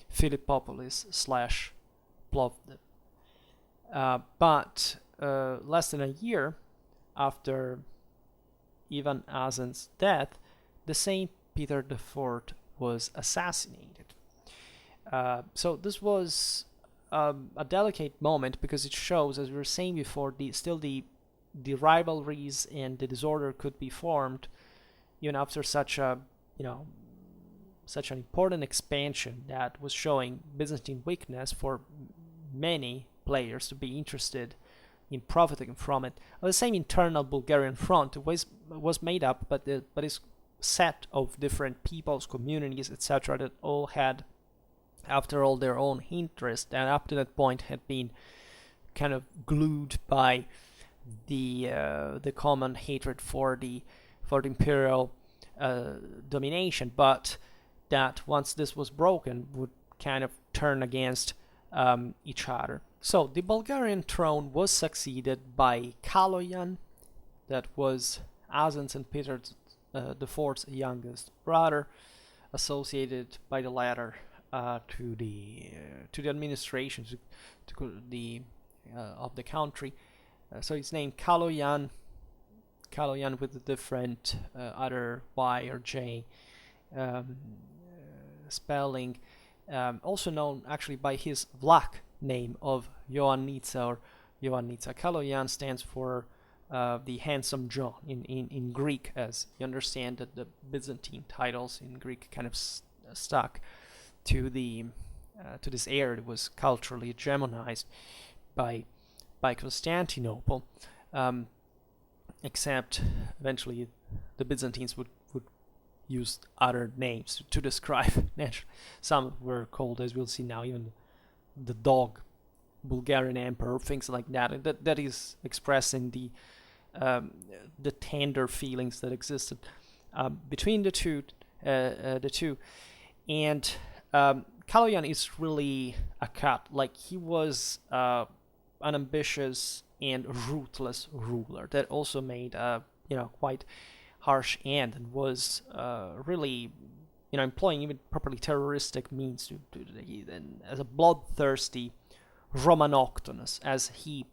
Philippopolis / Plovdiv. But less than a year after Ivan Asen's death, the same Peter IV was assassinated. So this was a delicate moment, because it shows, as we were saying before, the the rivalries and the disorder could be formed even after such a, such an important expansion that was showing Byzantine weakness for many players to be interested in profiting from it. The same internal Bulgarian front was made up, but it's set of different peoples, communities, etc., that all had, after all, their own interest, and up to that point had been kind of glued by the common hatred for the imperial domination, but that once this was broken would kind of turn against each other. So the Bulgarian throne was succeeded by Kaloyan, that was Asen's and Peter IV's youngest brother, associated by the latter to the administration of the country. So it's named Kaloyan with a different other Y or J spelling, also known actually by his Vlach name of Ioannița or Ioannița. Kaloyan stands for the handsome John in Greek, as you understand that the Byzantine titles in Greek kind of stuck to this era that was culturally hegemonized by Constantinople, except eventually the Byzantines would use other names to describe. Some were called, as we'll see now, even the dog Bulgarian emperor, things like that. That is expressing the tender feelings that existed between the two. And Kaloyan is really a cut. Like, he was an ambitious and ruthless ruler that also made quite harsh end, and was really employing even properly terroristic means and as a bloodthirsty Romanoctonus, as he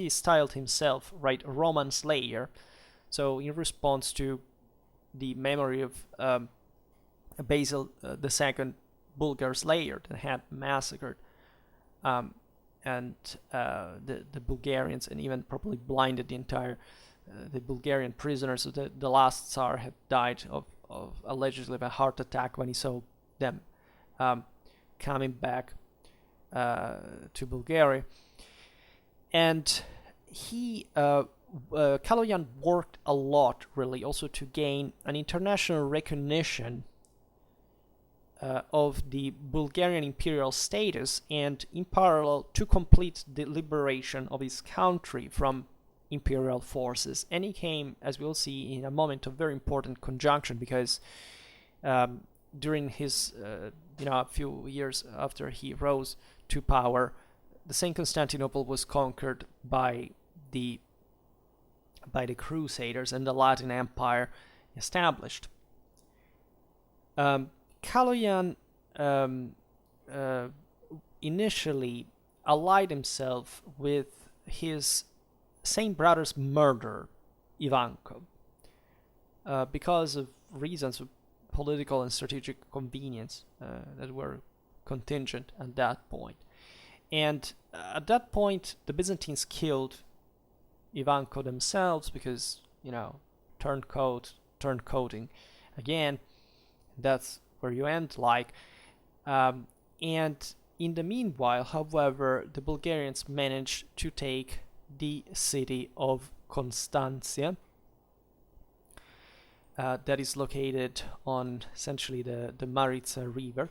styled himself, right, Roman Slayer. So in response to the memory of Basil the Second Bulgar Slayer that had massacred the Bulgarians, and even probably blinded the entire the Bulgarian prisoners. So the last Tsar had died of allegedly a heart attack when he saw them coming back to Bulgaria. And Kaloyan worked a lot, really, also to gain an international recognition of the Bulgarian imperial status, and in parallel to complete the liberation of his country from imperial forces. And he came, as we'll see in a moment, of very important conjunction, because during his a few years after he rose to power, the same Constantinople was conquered by the Crusaders and the Latin Empire established. Kaloyan initially allied himself with his same brother's murderer, Ivanko, because of reasons of political and strategic convenience that were contingent at that point. And at that point, the Byzantines killed Ivanko themselves because, turncoating again. That's where you end, and in the meanwhile, however, the Bulgarians managed to take the city of Constantia, that is located on essentially the Maritsa River.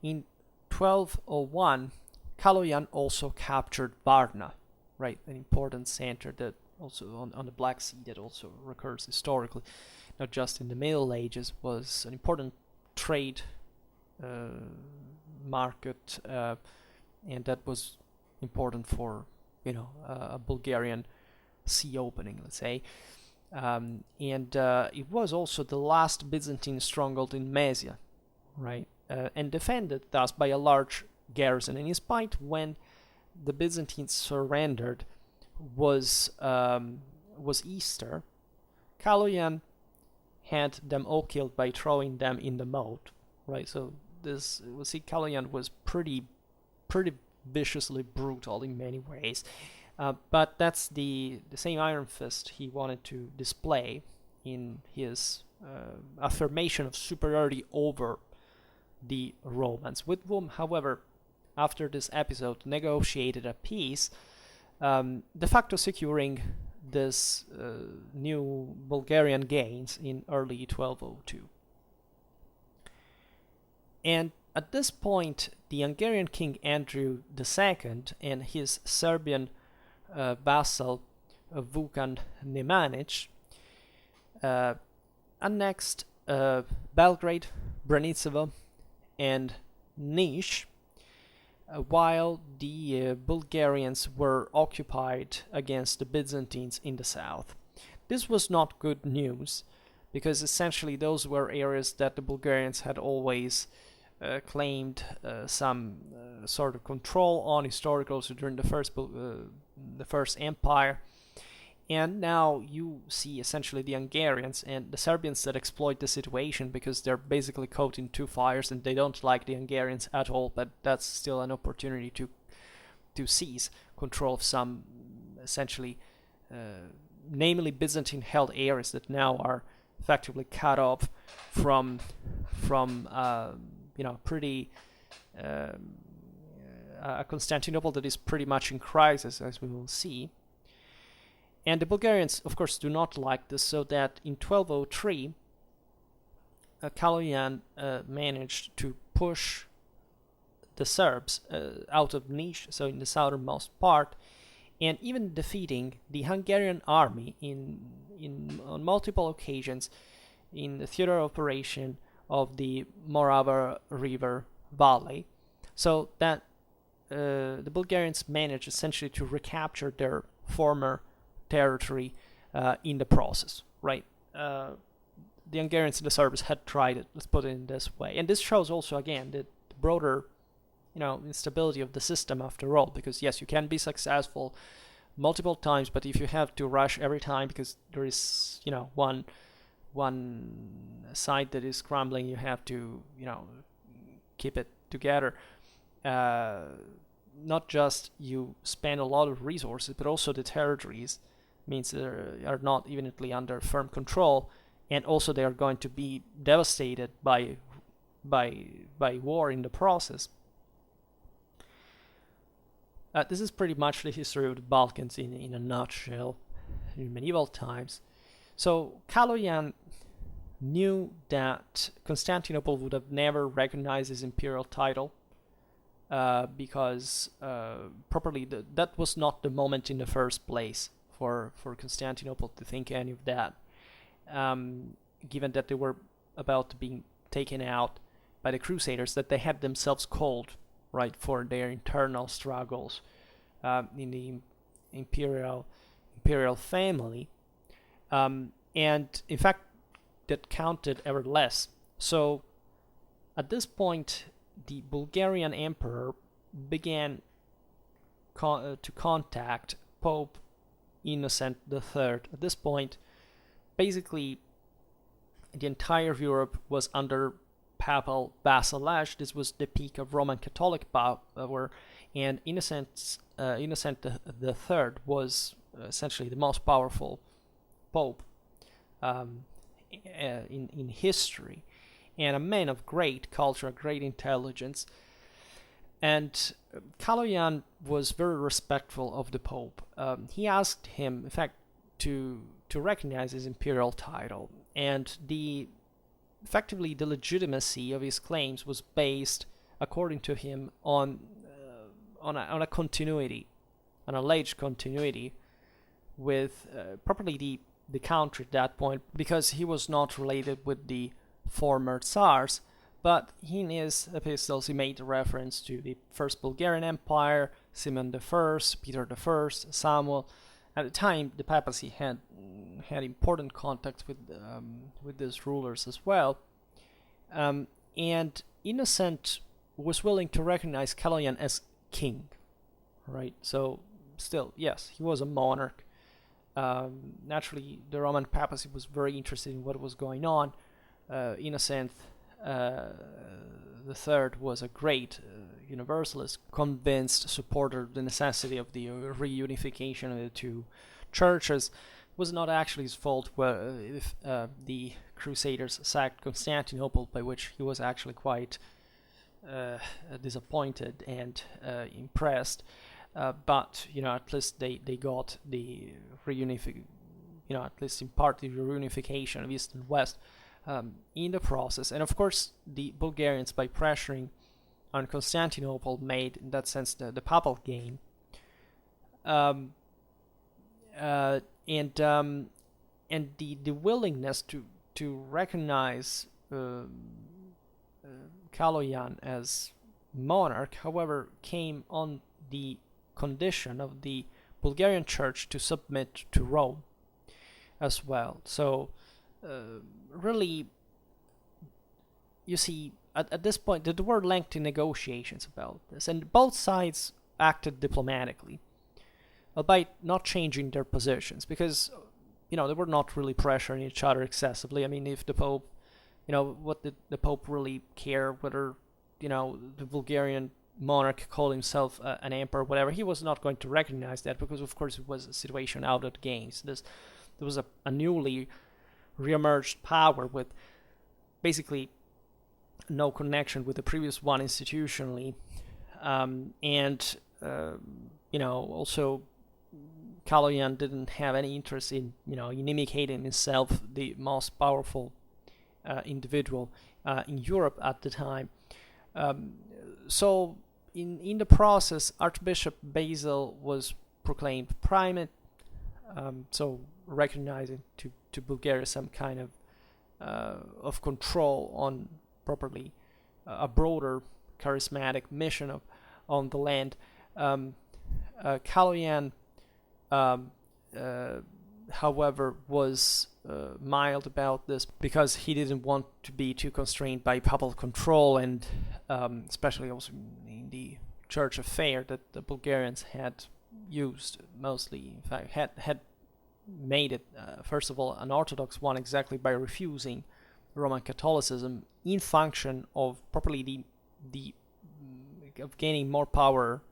In 1201, Kaloyan also captured Varna, right, an important center that also on the Black Sea that also recurs historically, not just in the Middle Ages, was an important trade market, and that was important for a Bulgarian sea opening, let's say, and it was also the last Byzantine stronghold in Mysia, right, and defended thus by a large garrison. And in spite when the Byzantines surrendered was Easter, Kaloyan had them all killed by throwing them in the moat, right? So we'll see Kaloyan was pretty viciously brutal in many ways. But that's the same iron fist he wanted to display in his affirmation of superiority over the Romans, with whom, however, after this episode, negotiated a peace, de facto securing this new Bulgarian gains in early 1202. And at this point, the Hungarian king Andrew II and his Serbian vassal Vukan Nemanic annexed Belgrade, Branicevo, and Niš, while the Bulgarians were occupied against the Byzantines in the south. This was not good news, because essentially those were areas that the Bulgarians had always claimed some sort of control on historically during the first empire. And now you see essentially the Hungarians and the Serbians that exploit the situation, because they're basically caught in two fires and they don't like the Hungarians at all, but that's still an opportunity to seize control of some essentially namely Byzantine held areas that now are effectively cut off from pretty Constantinople that is pretty much in crisis, as we will see. And the Bulgarians, of course, do not like this, so that in 1203, Kaloyan managed to push the Serbs out of Niš, so in the southernmost part, and even defeating the Hungarian army on multiple occasions in the theater operation of the Morava River Valley, so that the Bulgarians managed essentially to recapture their former territory in the process, right? The Hungarians and the Serbs had tried it, let's put it in this way. And this shows also, again, the broader, instability of the system after all, because yes, you can be successful multiple times, but if you have to rush every time because there is, one side that is crumbling, you have to, keep it together. Not just you spend a lot of resources, but also the territories means they are not evenly under firm control, and also they are going to be devastated by war in the process. This is pretty much the history of the Balkans in a nutshell in medieval times. So Kaloyan knew that Constantinople would have never recognized his imperial title, because properly that was not the moment in the first place for Constantinople to think any of that, given that they were about to be taken out by the Crusaders that they had themselves called, right, for their internal struggles in the imperial family, and in fact that counted ever less. So at this point, the Bulgarian emperor began to contact Pope Innocent III. At this point, basically, the entire Europe was under papal vassalage. This was the peak of Roman Catholic power, and Innocent III was essentially the most powerful pope in history, and a man of great culture, great intelligence. And Kaloyan was very respectful of the Pope. He asked him, in fact, to recognize his imperial title, and effectively the legitimacy of his claims was based, according to him, on a continuity, an alleged continuity with properly the country at that point, because he was not related with the former Tsars, but in his epistles he made reference to the First Bulgarian Empire, Simon I, Peter I, Samuel. At the time, the papacy had important contacts with these rulers as well, and Innocent was willing to recognize Kaloyan as king, right? So still, yes, he was a monarch. Naturally, the Roman papacy was very interested in what was going on. Innocent the Third was a great Universalist, convinced supporter of the necessity of the reunification of the two churches. It was not actually his fault if the Crusaders sacked Constantinople, by which he was actually quite disappointed and impressed. But at least they got the reunification, at least in part the reunification of East and West in the process. And of course, the Bulgarians, by pressuring on Constantinople, made, in that sense, the papal gain. And the willingness to recognize Kaloyan as monarch, however, came on the condition of the Bulgarian church to submit to Rome as well. So really, you see, at this point, there were lengthy negotiations about this, and both sides acted diplomatically, albeit not changing their positions, because they were not really pressuring each other excessively. I mean, if the Pope, what did the Pope really care whether the Bulgarian monarch called himself an emperor, whatever? He was not going to recognize that, because of course it was a situation out of the games. There was a newly re-emerged power with basically no connection with the previous one institutionally, and also Kaloyan didn't have any interest in imitating himself, the most powerful individual in Europe at the time. So in the process, Archbishop Basil was proclaimed primate, so recognizing to Bulgaria some kind of control on properly a broader charismatic mission on the land. Kaloyan, however, was mild about this, because he didn't want to be too constrained by papal control, and especially also in the church affair that the Bulgarians had used mostly. In fact, had made it, first of all, an Orthodox one, exactly by refusing Roman Catholicism in function of properly of gaining more power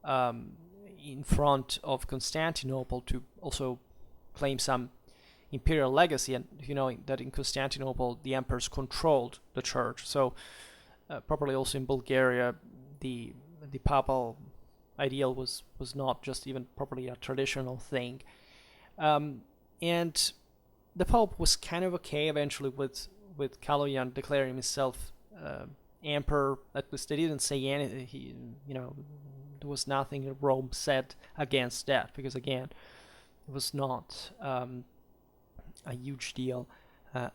in front of Constantinople, to also claim some imperial legacy, and that in Constantinople the emperors controlled the church. So properly also in Bulgaria, the papal ideal was not just even properly a traditional thing. And the Pope was kind of okay eventually with Kaloyan declaring himself emperor. At least they didn't say anything. There was nothing that Rome said against that, because again, it was not a huge deal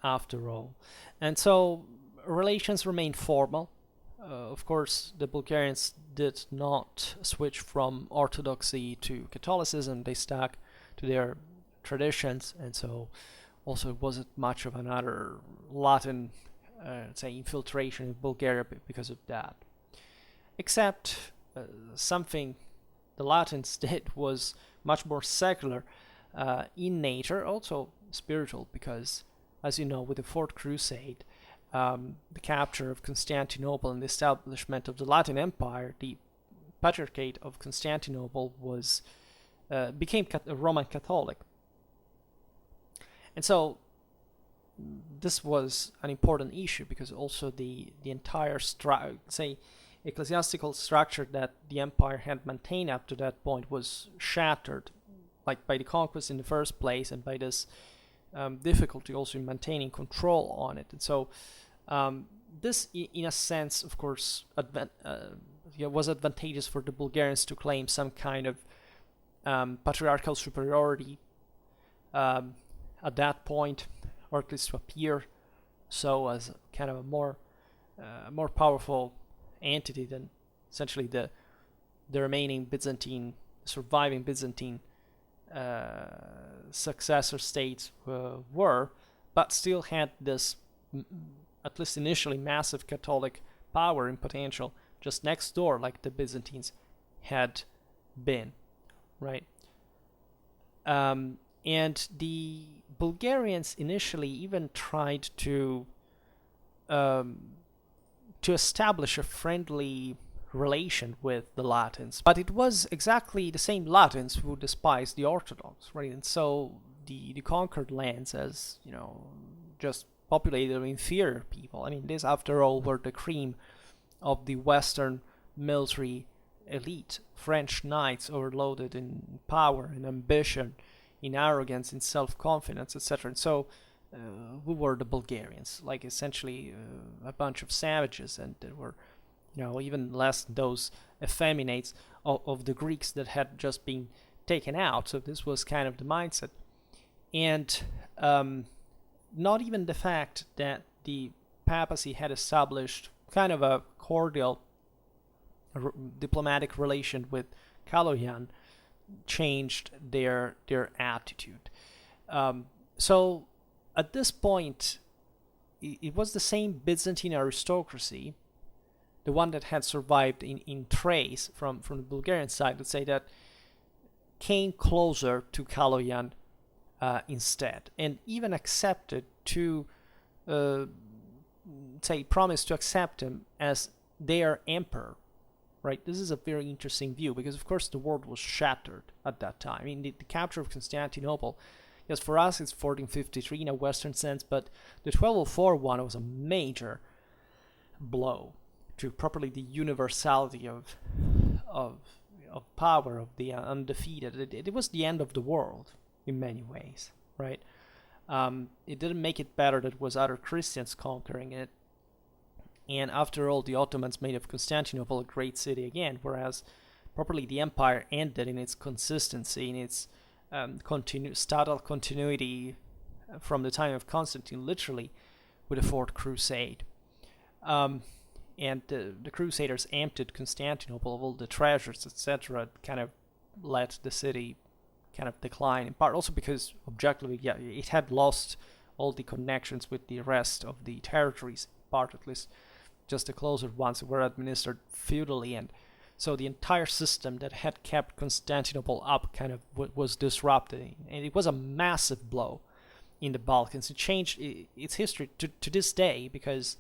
after all. And so relations remained formal. Of course, the Bulgarians did not switch from Orthodoxy to Catholicism. They stuck to their traditions, and so also it wasn't much of another Latin, infiltration in Bulgaria because of that. Except something the Latins did was much more secular in nature, also spiritual, because, as you know, with the Fourth Crusade, the capture of Constantinople and the establishment of the Latin Empire, the Patriarchate of Constantinople became Roman Catholic. And so this was an important issue, because also the entire ecclesiastical structure that the empire had maintained up to that point was shattered, like by the conquest in the first place, and by this difficulty also in maintaining control on it. And so this, in a sense, of course, was advantageous for the Bulgarians to claim some kind of patriarchal superiority at that point, or at least to appear so as kind of a more powerful entity than essentially the remaining surviving Byzantine successor states were, but still had this, at least initially, massive Catholic power and potential just next door, like the Byzantines had been, right? And the Bulgarians initially even tried to establish a friendly relation with the Latins, but it was exactly the same Latins who despised the Orthodox, right? And so the conquered lands, as just populated with inferior people. I mean, this, after all, were the cream of the Western military elite. French knights overloaded in power, in ambition, in arrogance, in self-confidence, etc. And so, who were the Bulgarians? Like, essentially a bunch of savages, and there were even less those effeminates of the Greeks that had just been taken out. So this was kind of the mindset. And not even the fact that the papacy had established kind of a cordial diplomatic relation with Kaloyan changed their attitude. So at this point, it was the same Byzantine aristocracy, the one that had survived in Thrace from the Bulgarian side, let's say, that came closer to Kaloyan instead, and even accepted to, promised to accept him as their emperor, right? This is a very interesting view, because of course the world was shattered at that time. I mean, the capture of Constantinople, yes, for us it's 1453 in a Western sense, but the 1204 one was a major blow to properly the universality of power, of the undefeated. It was the end of the world in many ways, right? It didn't make it better that it was other Christians conquering it. And after all, the Ottomans made of Constantinople a great city again, whereas properly the empire ended in its consistency, in its statal continuity from the time of Constantine, literally, with the Fourth Crusade. And the Crusaders emptied Constantinople of all the treasures, etc., kind of let the city kind of decline, in part also because, objectively, it had lost all the connections with the rest of the territories, part at least, just the closer ones were administered feudally, and so the entire system that had kept Constantinople up kind of was disrupted, and it was a massive blow in the Balkans. It changed its history to this day, because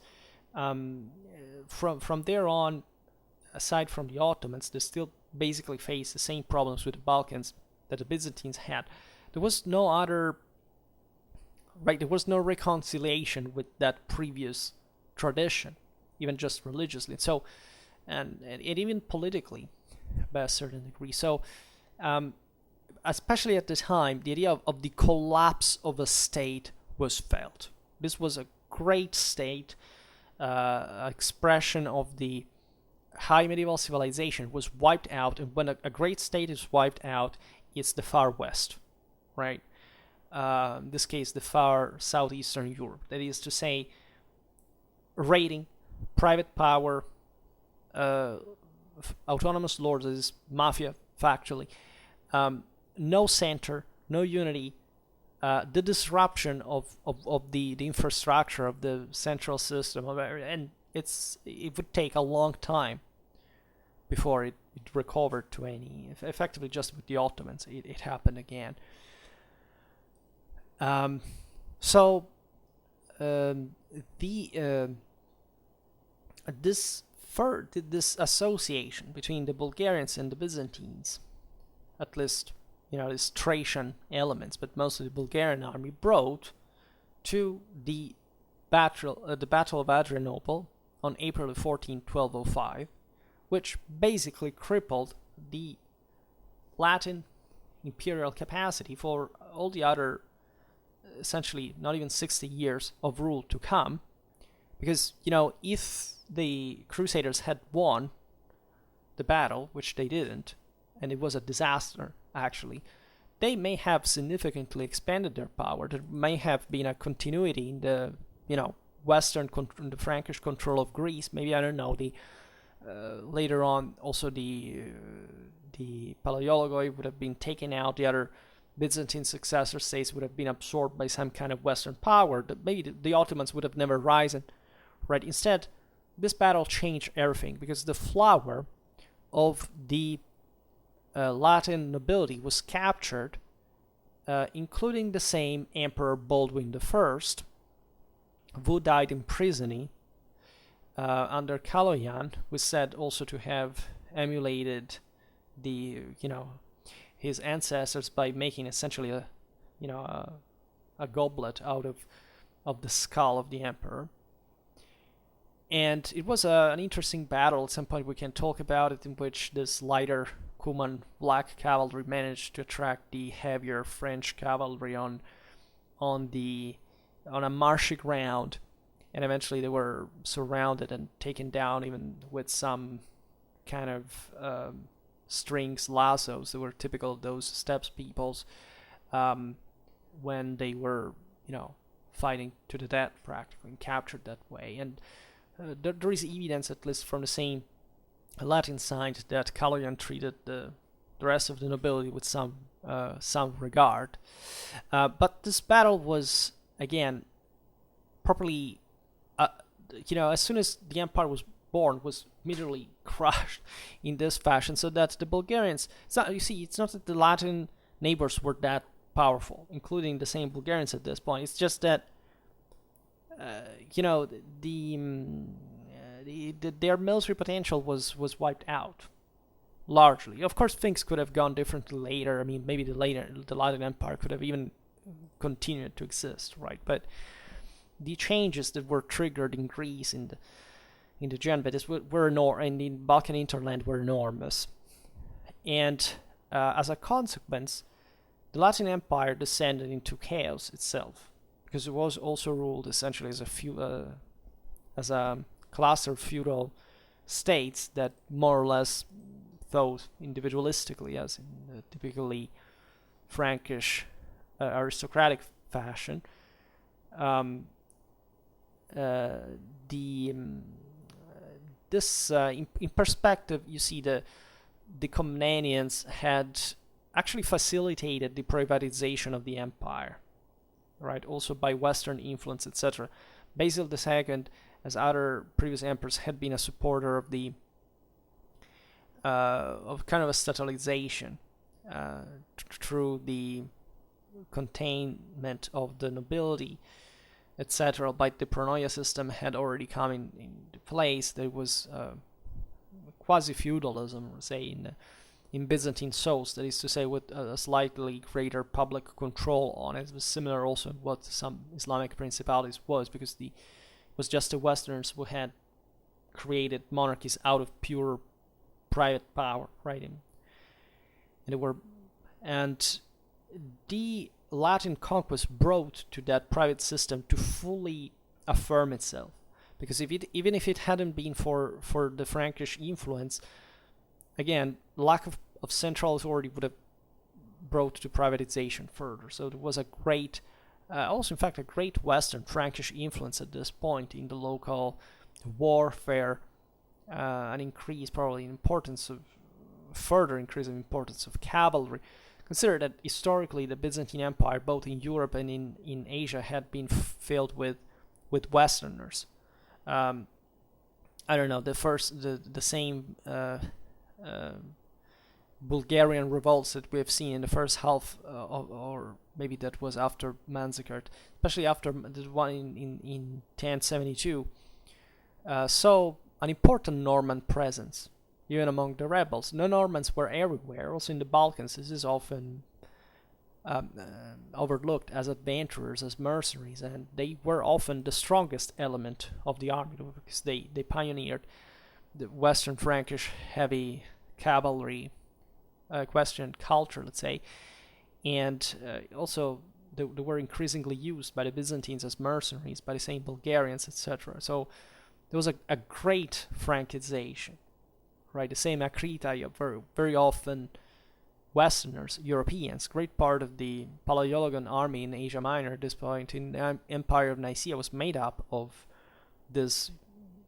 from there on, aside from the Ottomans, they still basically face the same problems with the Balkans that the Byzantines had. There was no other, right? There was no reconciliation with that previous tradition, even just religiously. So, and even politically, by a certain degree. So, especially at the time, the idea of the collapse of a state was felt. This was a great state. Expression of the high medieval civilization was wiped out, and when a great state is wiped out, it's the far west, right? In this case, the far southeastern Europe. That is to say, raiding, private power, autonomous lords, that is mafia, factually, no center, no unity. The disruption of the infrastructure of the central system, and it would take a long time before it recovered to any, effectively just with the Ottomans, it happened again. This association between the Bulgarians and the Byzantines, at least, these Thracian elements, but mostly the Bulgarian army, brought to the Battle of Adrianople on April 14, 1205, which basically crippled the Latin imperial capacity for all the other, essentially, not even 60 years of rule to come. Because, if the Crusaders had won the battle, which they didn't, and it was a disaster, actually, they may have significantly expanded their power. There may have been a continuity in the, the Frankish control of Greece. Maybe, I don't know, later on, also the Palaiologoi would have been taken out. The other Byzantine successor states would have been absorbed by some kind of Western power. Maybe the Ottomans would have never risen, right? Instead, this battle changed everything, because the flower of the Latin nobility was captured, including the same Emperor Baldwin I, who died in prison under Kaloyan was said also to have emulated the his ancestors by making essentially a goblet out of the skull of the emperor. And it was an interesting battle. At some point we can talk about it, in which this lighter Cuman black cavalry managed to attract the heavier French cavalry on a marshy ground, and eventually they were surrounded and taken down, even with some kind of strings, lassos that were typical of those steppes peoples when they were fighting to the death practically, and captured that way. And there is evidence, at least from the same Latin side, that Kaloyan treated the rest of the nobility with some regard. But this battle was, again, properly, as soon as the empire was born, was immediately crushed in this fashion, so that the Bulgarians, it's not that the Latin neighbors were that powerful, including the same Bulgarians at this point. It's just that their military potential was wiped out largely. Of course, things could have gone differently later. I mean, maybe the Latin Empire could have even continued to exist, right? But the changes that were triggered in Greece, in the Janvitis, and in Balkan hinterland were enormous. And as a consequence, the Latin Empire descended into chaos itself, because it was also ruled essentially as a cluster of feudal states that more or less thought individualistically, as in the typically Frankish aristocratic fashion. In perspective, you see the Komnenians had actually facilitated the privatization of the empire, right? Also by Western influence, etc. Basil II, as other previous emperors, had been a supporter of the of kind of a statalization through the containment of the nobility, etc. But the pronoia system had already come into place. There was quasi-feudalism, say, in Byzantine souls, that is to say, with a slightly greater public control on it. It was similar also in what some Islamic principalities was, because it was just the Westerners who had created monarchies out of pure private power, right? And the Latin conquest brought to that private system to fully affirm itself, because even if it hadn't been for the Frankish influence, again, lack of central authority would have brought to privatization further. So there was a great, also in fact, a great Western Frankish influence at this point in the local warfare, an increase probably in importance of, further increase in importance of cavalry. Consider that historically the Byzantine Empire, both in Europe and in Asia, had been filled with Westerners. I don't know, the same Bulgarian revolts that we have seen in the first half, or maybe that was after Manzikert, especially after the one in 1072, saw an important Norman presence, even among the rebels. The Normans were everywhere, also in the Balkans. This is often overlooked as adventurers, as mercenaries, and they were often the strongest element of the army, because they pioneered the Western Frankish heavy cavalry Western culture, let's say, and also they were increasingly used by the Byzantines as mercenaries, by the same Bulgarians, etc. So there was a great Frankization, right? The same Akrita, very, very often Westerners, Europeans. Great part of the Palaiologan army in Asia Minor at this point in the Empire of Nicaea was made up of this,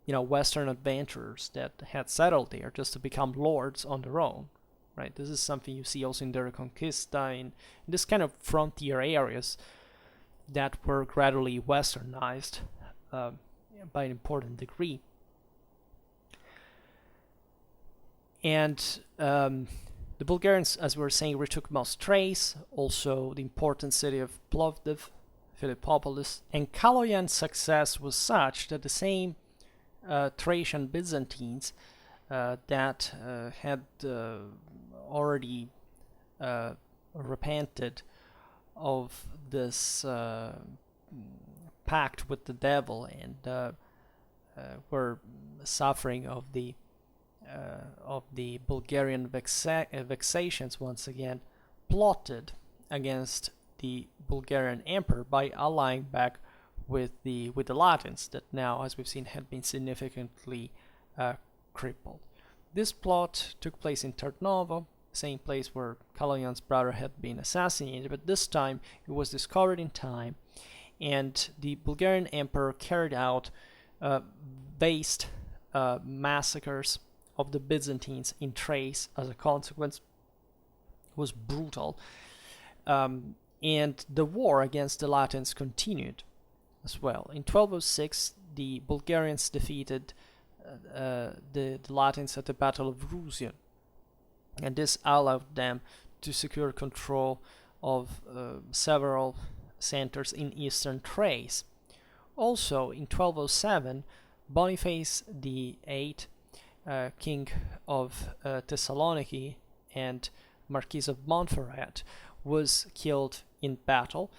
Western adventurers that had settled there just to become lords on their own, right? This is something you see also in the Reconquista, in this kind of frontier areas that were gradually westernized by an important degree. And the Bulgarians, as we were saying, retook most Thrace, also the important city of Plovdiv, Philippopolis, and Kaloyan's success was such that the same Thracian Byzantines that had already repented of this pact with the devil, and were suffering of the Bulgarian vexations once again, plotted against the Bulgarian emperor by allying back with the Latins that now, as we've seen, had been significantly crippled. This plot took place in Tarnovo, same place where Kaloyan's brother had been assassinated, but this time it was discovered in time, and the Bulgarian emperor carried out based massacres of the Byzantines in Thrace. As a consequence, it was brutal, and the war against the Latins continued as well. In 1206, the Bulgarians defeated the Latins at the Battle of Ruzion, and this allowed them to secure control of several centers in eastern Thrace. Also, in 1207, Boniface VIII, king of Thessaloniki and Marquis of Montferrat, was killed in battle,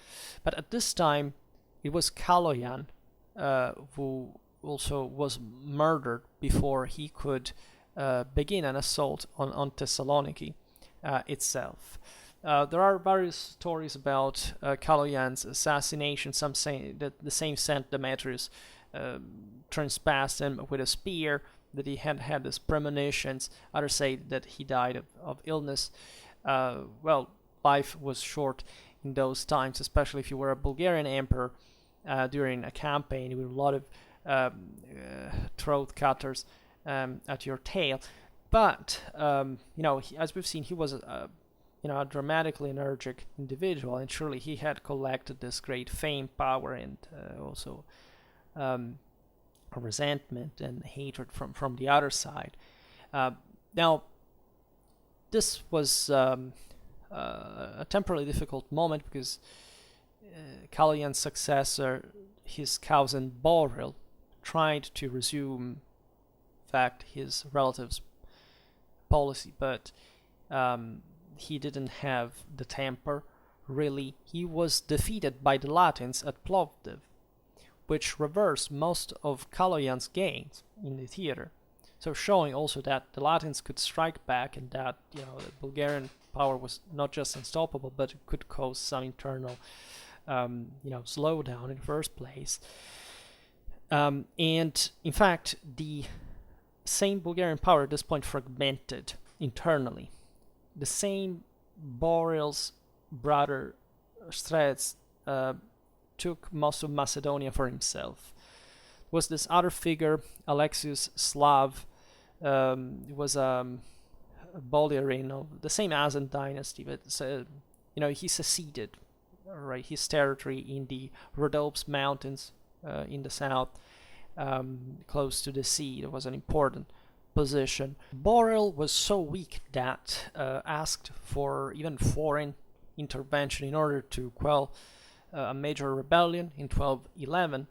but at this time it was Kaloyan who also was murdered before he could begin an assault on Thessaloniki itself. There are various stories about Kaloyan's assassination. Some say that the same Saint Demetrius transpassed him with a spear, that he had had his premonitions. Others say that he died of illness. Well, life was short in those times, especially if you were a Bulgarian emperor during a campaign with a lot of throat cutters at your tail. But as we've seen, he was a dramatically energetic individual, and surely he had collected this great fame, power, and also resentment and hatred from the other side. Now, this was a temporarily difficult moment because Kaloyan's successor, his cousin Basil, tried to resume, in fact, his relative's policy, but he didn't have the temper, really. He was defeated by the Latins at Plovdiv, which reversed most of Kaloyan's gains in the theater. So showing also that the Latins could strike back, and that the Bulgarian power was not just unstoppable, but it could cause some internal slowdown in the first place. And in fact, the same Bulgarian power at this point fragmented internally. The same Basil's brother Strets took most of Macedonia for himself. There was this other figure, Alexius Slav, was a Bulgarian of the same Asen dynasty, but he seceded, right, his territory in the Rhodopes Mountains in the south, close to the sea. It was an important position. Basil was so weak that asked for even foreign intervention in order to quell a major rebellion in 1211,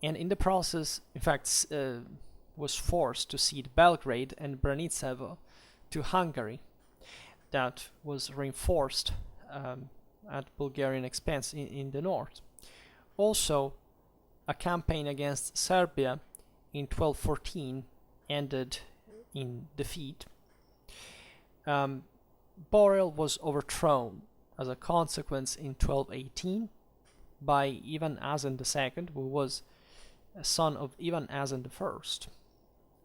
and in the process, in fact, was forced to cede Belgrade and Branicevo to Hungary. That was reinforced at Bulgarian expense in the north. Also, a campaign against Serbia in 1214 ended in defeat. Basil was overthrown as a consequence in 1218 by Ivan Asen II, who was a son of Ivan Asen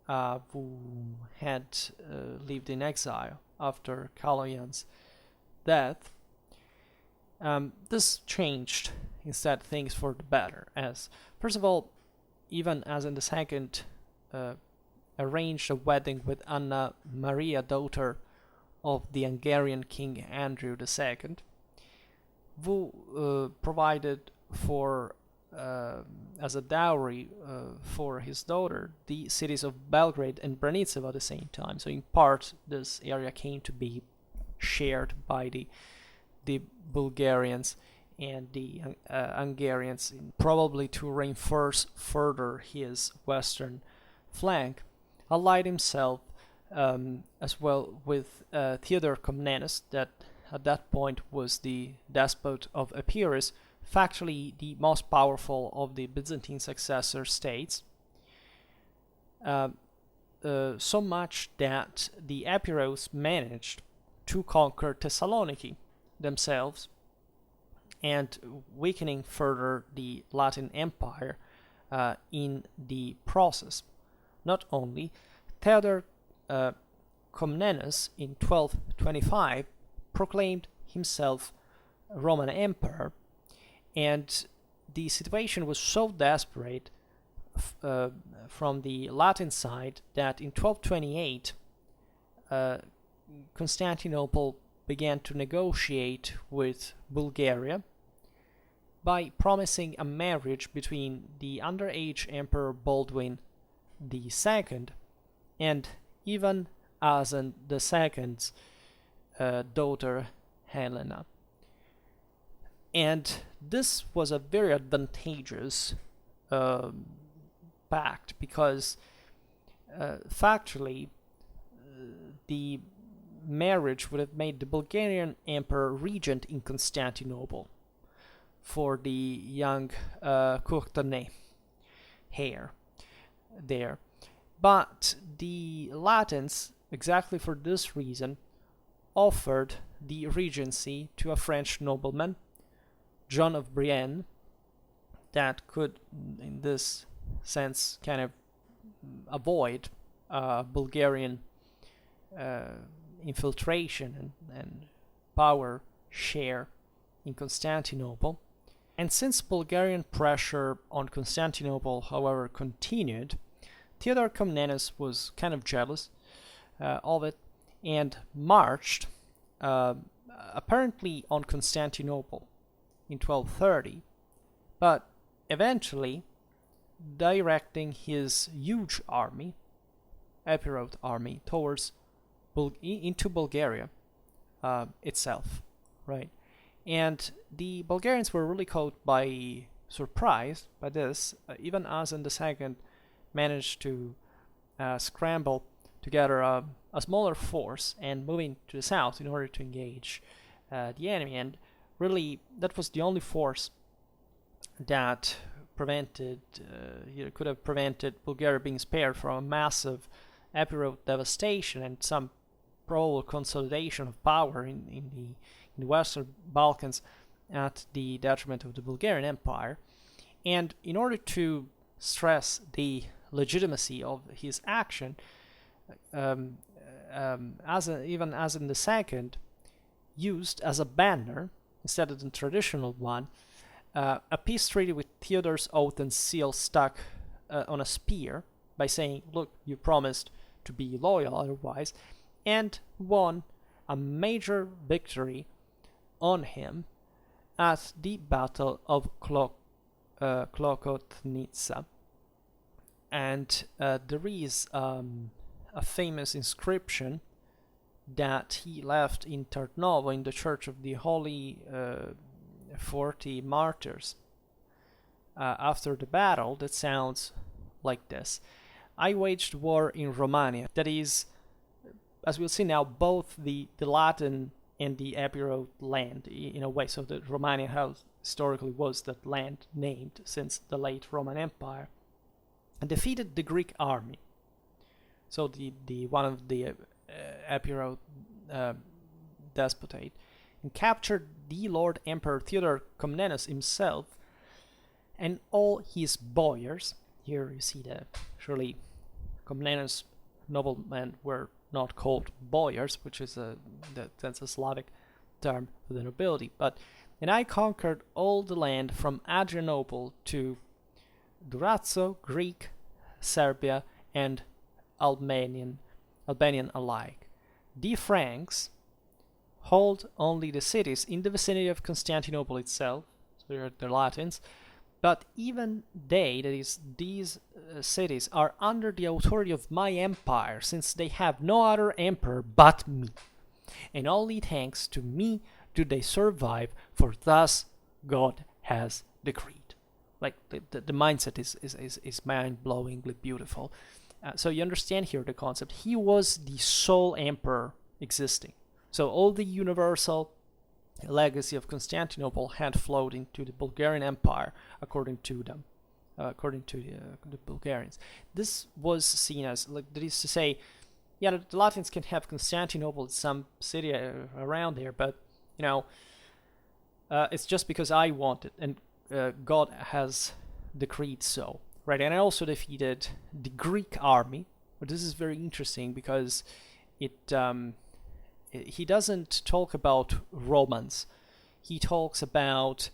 I, who had lived in exile after Kaloyan's death. This changed instead things for the better, as first of all, Ivan Asen II arranged a wedding with Anna Maria, daughter of the Hungarian King Andrew II, who provided for as a dowry for his daughter the cities of Belgrade and Branicevo at the same time. So in part, this area came to be shared by the Bulgarians and the Hungarians, probably to reinforce further his western flank, allied himself as well with Theodore Comnenus, that at that point was the despot of Epirus, factually the most powerful of the Byzantine successor states. So much that the Epiros managed to conquer Thessaloniki themselves, and weakening further the Latin Empire in the process. Not only, Theodore Comnenus in 1225 proclaimed himself Roman Emperor, and the situation was so desperate from the Latin side that in 1228 Constantinople began to negotiate with Bulgaria by promising a marriage between the underage Emperor Baldwin II and Ivan Asen II's daughter Helena. And this was a very advantageous pact, because factually the marriage would have made the Bulgarian emperor regent in Constantinople for the young Courtenay heir there. But the Latins, exactly for this reason, offered the regency to a French nobleman, John of Brienne, that could, in this sense, kind of avoid Bulgarian infiltration and power share in Constantinople. And since Bulgarian pressure on Constantinople, however, continued, Theodore Comnenus was kind of jealous of it and marched apparently on Constantinople in 1230, but eventually directing his huge army, Epirot army, towards into Bulgaria itself, right? And the Bulgarians were really caught by surprise by this. Even Asen II managed to scramble together a smaller force and moving to the south in order to engage the enemy. And really, that was the only force that prevented, could have prevented Bulgaria being spared from a massive Epirot devastation and some probable consolidation of power in the Western Balkans at the detriment of the Bulgarian Empire. And in order to stress the legitimacy of his action, even Asen II used as a banner, instead of the traditional one, a peace treaty with Theodore's oath and seal stuck on a spear, by saying, look, you promised to be loyal otherwise, and won a major victory on him at the Battle of Klokotnitsa. And there is a famous inscription that he left in Tarnovo, in the Church of the Holy 40 Martyrs, after the battle, that sounds like this: I waged war in Romania. That is, as we'll see now, both the Latin and the Epirot land, in a way. So that Romania historically was that land named since the late Roman Empire, and defeated the Greek army. So the one of the Epirot despotate, and captured the Lord Emperor Theodore Comnenus himself and all his boyars. Here you see that surely Comnenus noblemen were not called boyars, which is that's a Slavic term for the nobility. And I conquered all the land from Adrianople to Durazzo, Greek, Serbia, and Albanian alike. The Franks hold only the cities in the vicinity of Constantinople itself, so they're Latins, but even they, that is, these cities, are under the authority of my empire, since they have no other emperor but me. And only thanks to me do they survive, for thus God has decreed. Like the mindset is mind-blowingly beautiful. So you understand here the concept. He was the sole emperor existing. So all the universal legacy of Constantinople had flowed into the Bulgarian Empire, according to them, according to the Bulgarians. This was seen as, like, that is to say, yeah, the Latins can have Constantinople, some city around there, but it's just because I want it, and God has decreed so, right? And I also defeated the Greek army. But this is very interesting because he doesn't talk about Romans. He talks about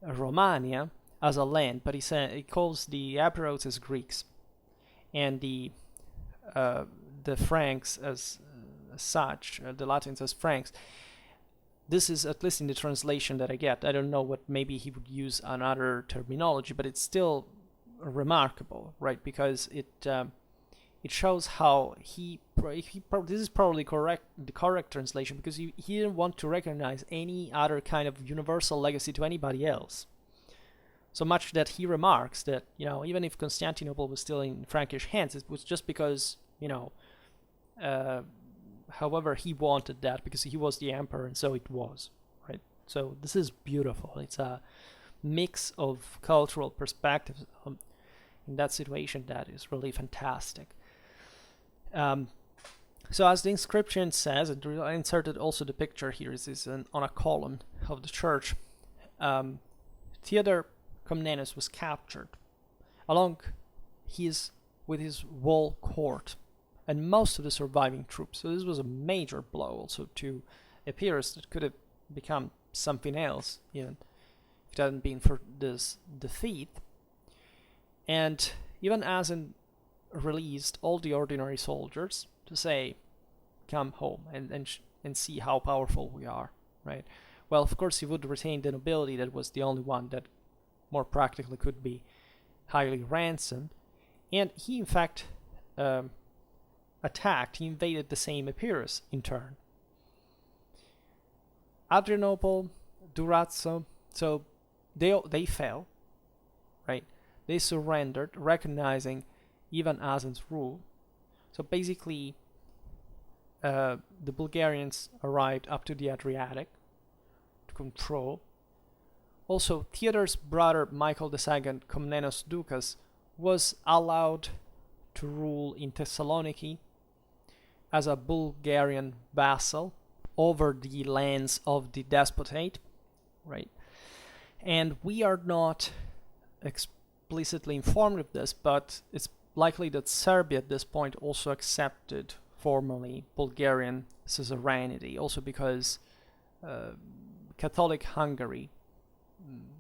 Romania as a land, but he calls the Epirotes as Greeks, and the Franks as such, the Latins as Franks. This is, at least in the translation that I get, I don't know what, maybe he would use another terminology, but it's still remarkable, right? Because it shows how this is probably the correct translation, because he didn't want to recognize any other kind of universal legacy to anybody else. So much that he remarks that, even if Constantinople was still in Frankish hands, it was just because, however he wanted that, because he was the emperor, and so it was, right? So this is beautiful. It's a mix of cultural perspectives in that situation that is really fantastic. So as the inscription says, I inserted also the picture here, is on a column of the church. Theodore Comnenus was captured along with his whole court and most of the surviving troops. So this was a major blow also to Epirus that could have become something else, even if it hadn't been for this defeat. And even Asen released all the ordinary soldiers to say, come home and see how powerful we are, right? Well, of course, he would retain the nobility. That was the only one that more practically could be highly ransomed. And he, in fact, he invaded the same Epirus in turn. Adrianople, Durazzo, so they fell, right? They surrendered, recognizing Ivan Asen's rule. So basically, the Bulgarians arrived up to the Adriatic to control. Also, Theodore's brother Michael II, Komnenos Dukas, was allowed to rule in Thessaloniki as a Bulgarian vassal over the lands of the despotate, right? And we are not explicitly informed of this, but it's likely that Serbia at this point also accepted formally Bulgarian suzerainty, also because Catholic Hungary,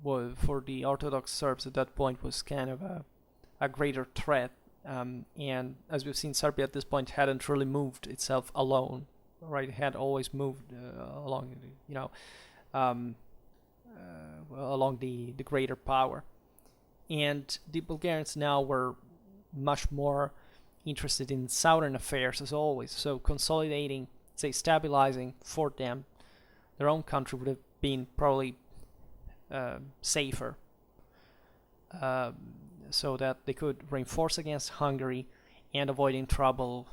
for the Orthodox Serbs at that point, was kind of a greater threat. And as we've seen, Serbia at this point hadn't really moved itself alone, right? It had always moved along, along the greater power. And the Bulgarians now were much more interested in southern affairs, as always. So consolidating, say, stabilizing for them their own country would have been probably safer, so that they could reinforce against Hungary and avoiding trouble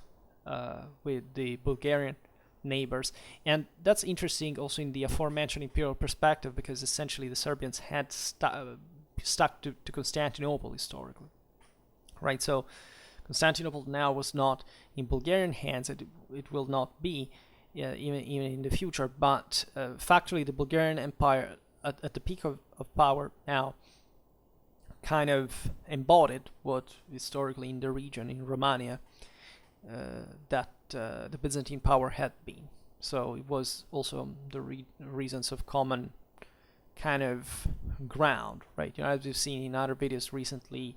with the Bulgarian neighbors. And that's interesting also in the aforementioned imperial perspective, because essentially the Serbians had stuck to Constantinople historically, right? So Constantinople now was not in Bulgarian hands. It will not be even in the future, but factually the Bulgarian Empire at the peak of power now kind of embodied what historically in the region, in Romania, that the Byzantine power had been. So it was also the reasons of common kind of ground, right? As we've seen in other videos recently,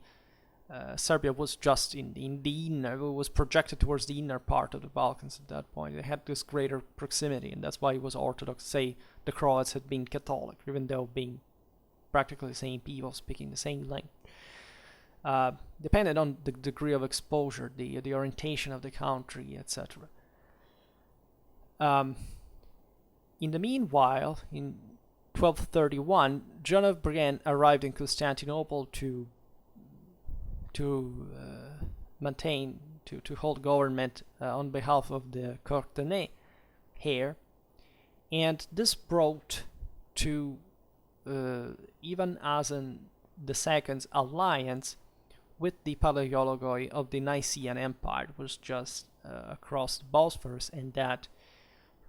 Serbia was just in the inner, it was projected towards the inner part of the Balkans at that point. It had this greater proximity, and that's why it was Orthodox. Say the Croats had been Catholic, even though being practically the same people speaking the same language. Depended on the degree of exposure, the orientation of the country, etc. In the meanwhile, in 1231, John of Brienne arrived in Constantinople to maintain, to hold government on behalf of the Courtenay heir, and this brought to Ivan Asen II's alliance with the Palaiologoi of the Nicaean Empire. It was just across the Bosphorus, and that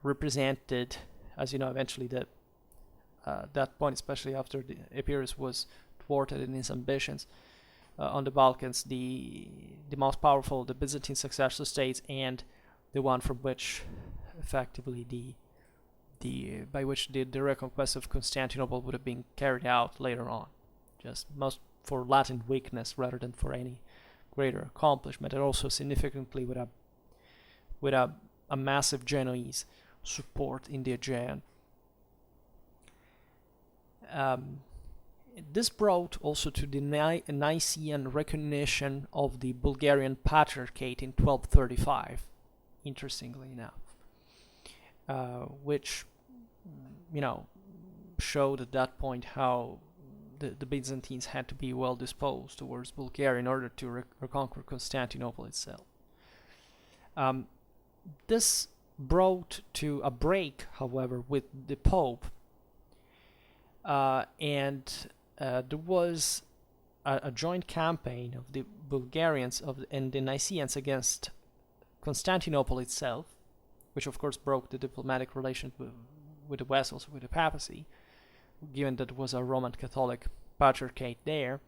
represented, as you know, eventually that point, especially after the Epirus was thwarted in his ambitions on the Balkans, the most powerful of the Byzantine successor states, and the one from which effectively by which the reconquest of Constantinople would have been carried out later on, just most for Latin weakness rather than for any greater accomplishment, and also significantly with a massive Genoese support in the Aegean. This brought also to the Nicene recognition of the Bulgarian Patriarchate in 1235, interestingly enough, which, showed at that point how the Byzantines had to be well disposed towards Bulgaria in order to reconquer Constantinople itself. This brought to a break, however, with the Pope, and there was a joint campaign of the Bulgarians and the Nicaeans against Constantinople itself, which of course broke the diplomatic relations with the West, also with the papacy, given that it was a Roman Catholic patriarchate there.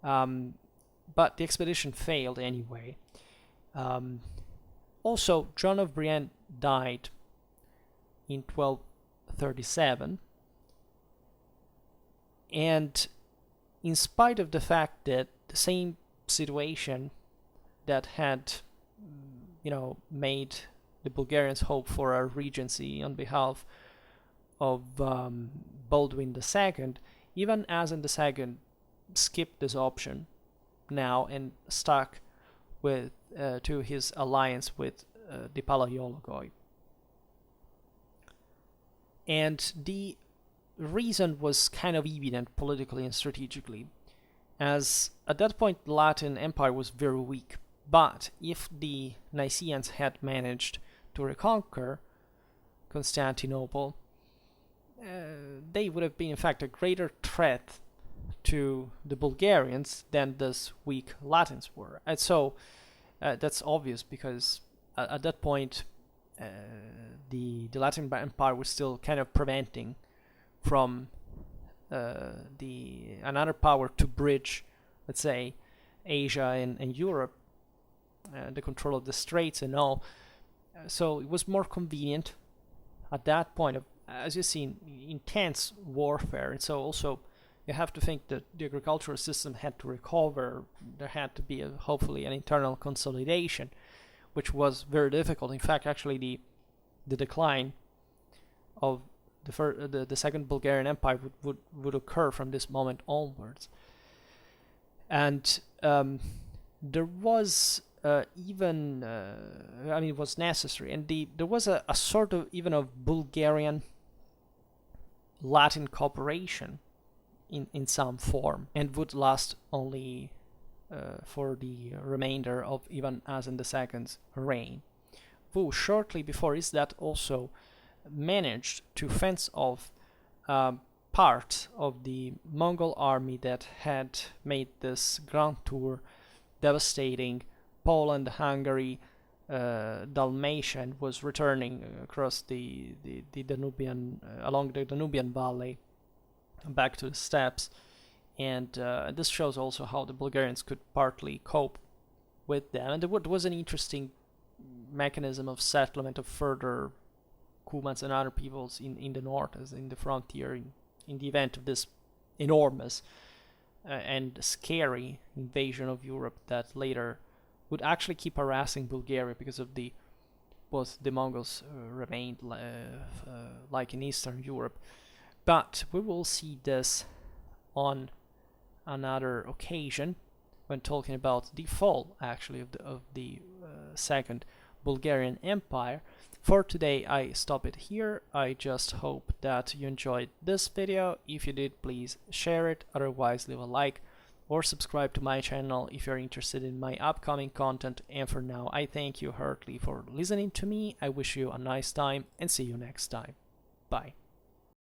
But the expedition failed anyway. Also, John of Brienne died in 1237, and in spite of the fact that the same situation that had, made the Bulgarians hope for a regency on behalf of Baldwin II, even Asen II skipped this option now and stuck with to his alliance with the Palaiologoi. And the reason was kind of evident politically and strategically, as at that point the Latin Empire was very weak. But if the Nicaeans had managed to reconquer Constantinople, they would have been in fact a greater threat to the Bulgarians than those weak Latins were. And so that's obvious, because at that point the Latin Empire was still kind of preventing from another power to bridge, let's say, Asia and Europe, the control of the straits and all. So it was more convenient at that point of, as you see, intense warfare. And so also you have to think that the agricultural system had to recover. There had to be hopefully an internal consolidation, which was very difficult. In fact, actually the decline of the Second Bulgarian Empire would occur from this moment onwards. And there was it was necessary, and there was a sort of even of Bulgarian Latin cooperation in some form, and would last only for the remainder of Ivan Asen II's reign, who shortly before that also managed to fence off part of the Mongol army that had made this grand tour, devastating Poland, Hungary, Dalmatia, and was returning across the Danubian, along the Danubian valley, back to the steppes. And this shows also how the Bulgarians could partly cope with them. And there was an interesting mechanism of settlement of further Cumans and other peoples in the north, as in the frontier, in the event of this enormous and scary invasion of Europe that later would actually keep harassing Bulgaria, because of both the Mongols remained like in Eastern Europe. But we will see this on another occasion when talking about the fall, actually, of the Second Bulgarian Empire. For today I stop it here. I just hope that you enjoyed this video. If you did, please share it, otherwise leave a like or subscribe to my channel if you're interested in my upcoming content. And for now, I thank you heartily for listening to me. I wish you a nice time and see you next time. Bye.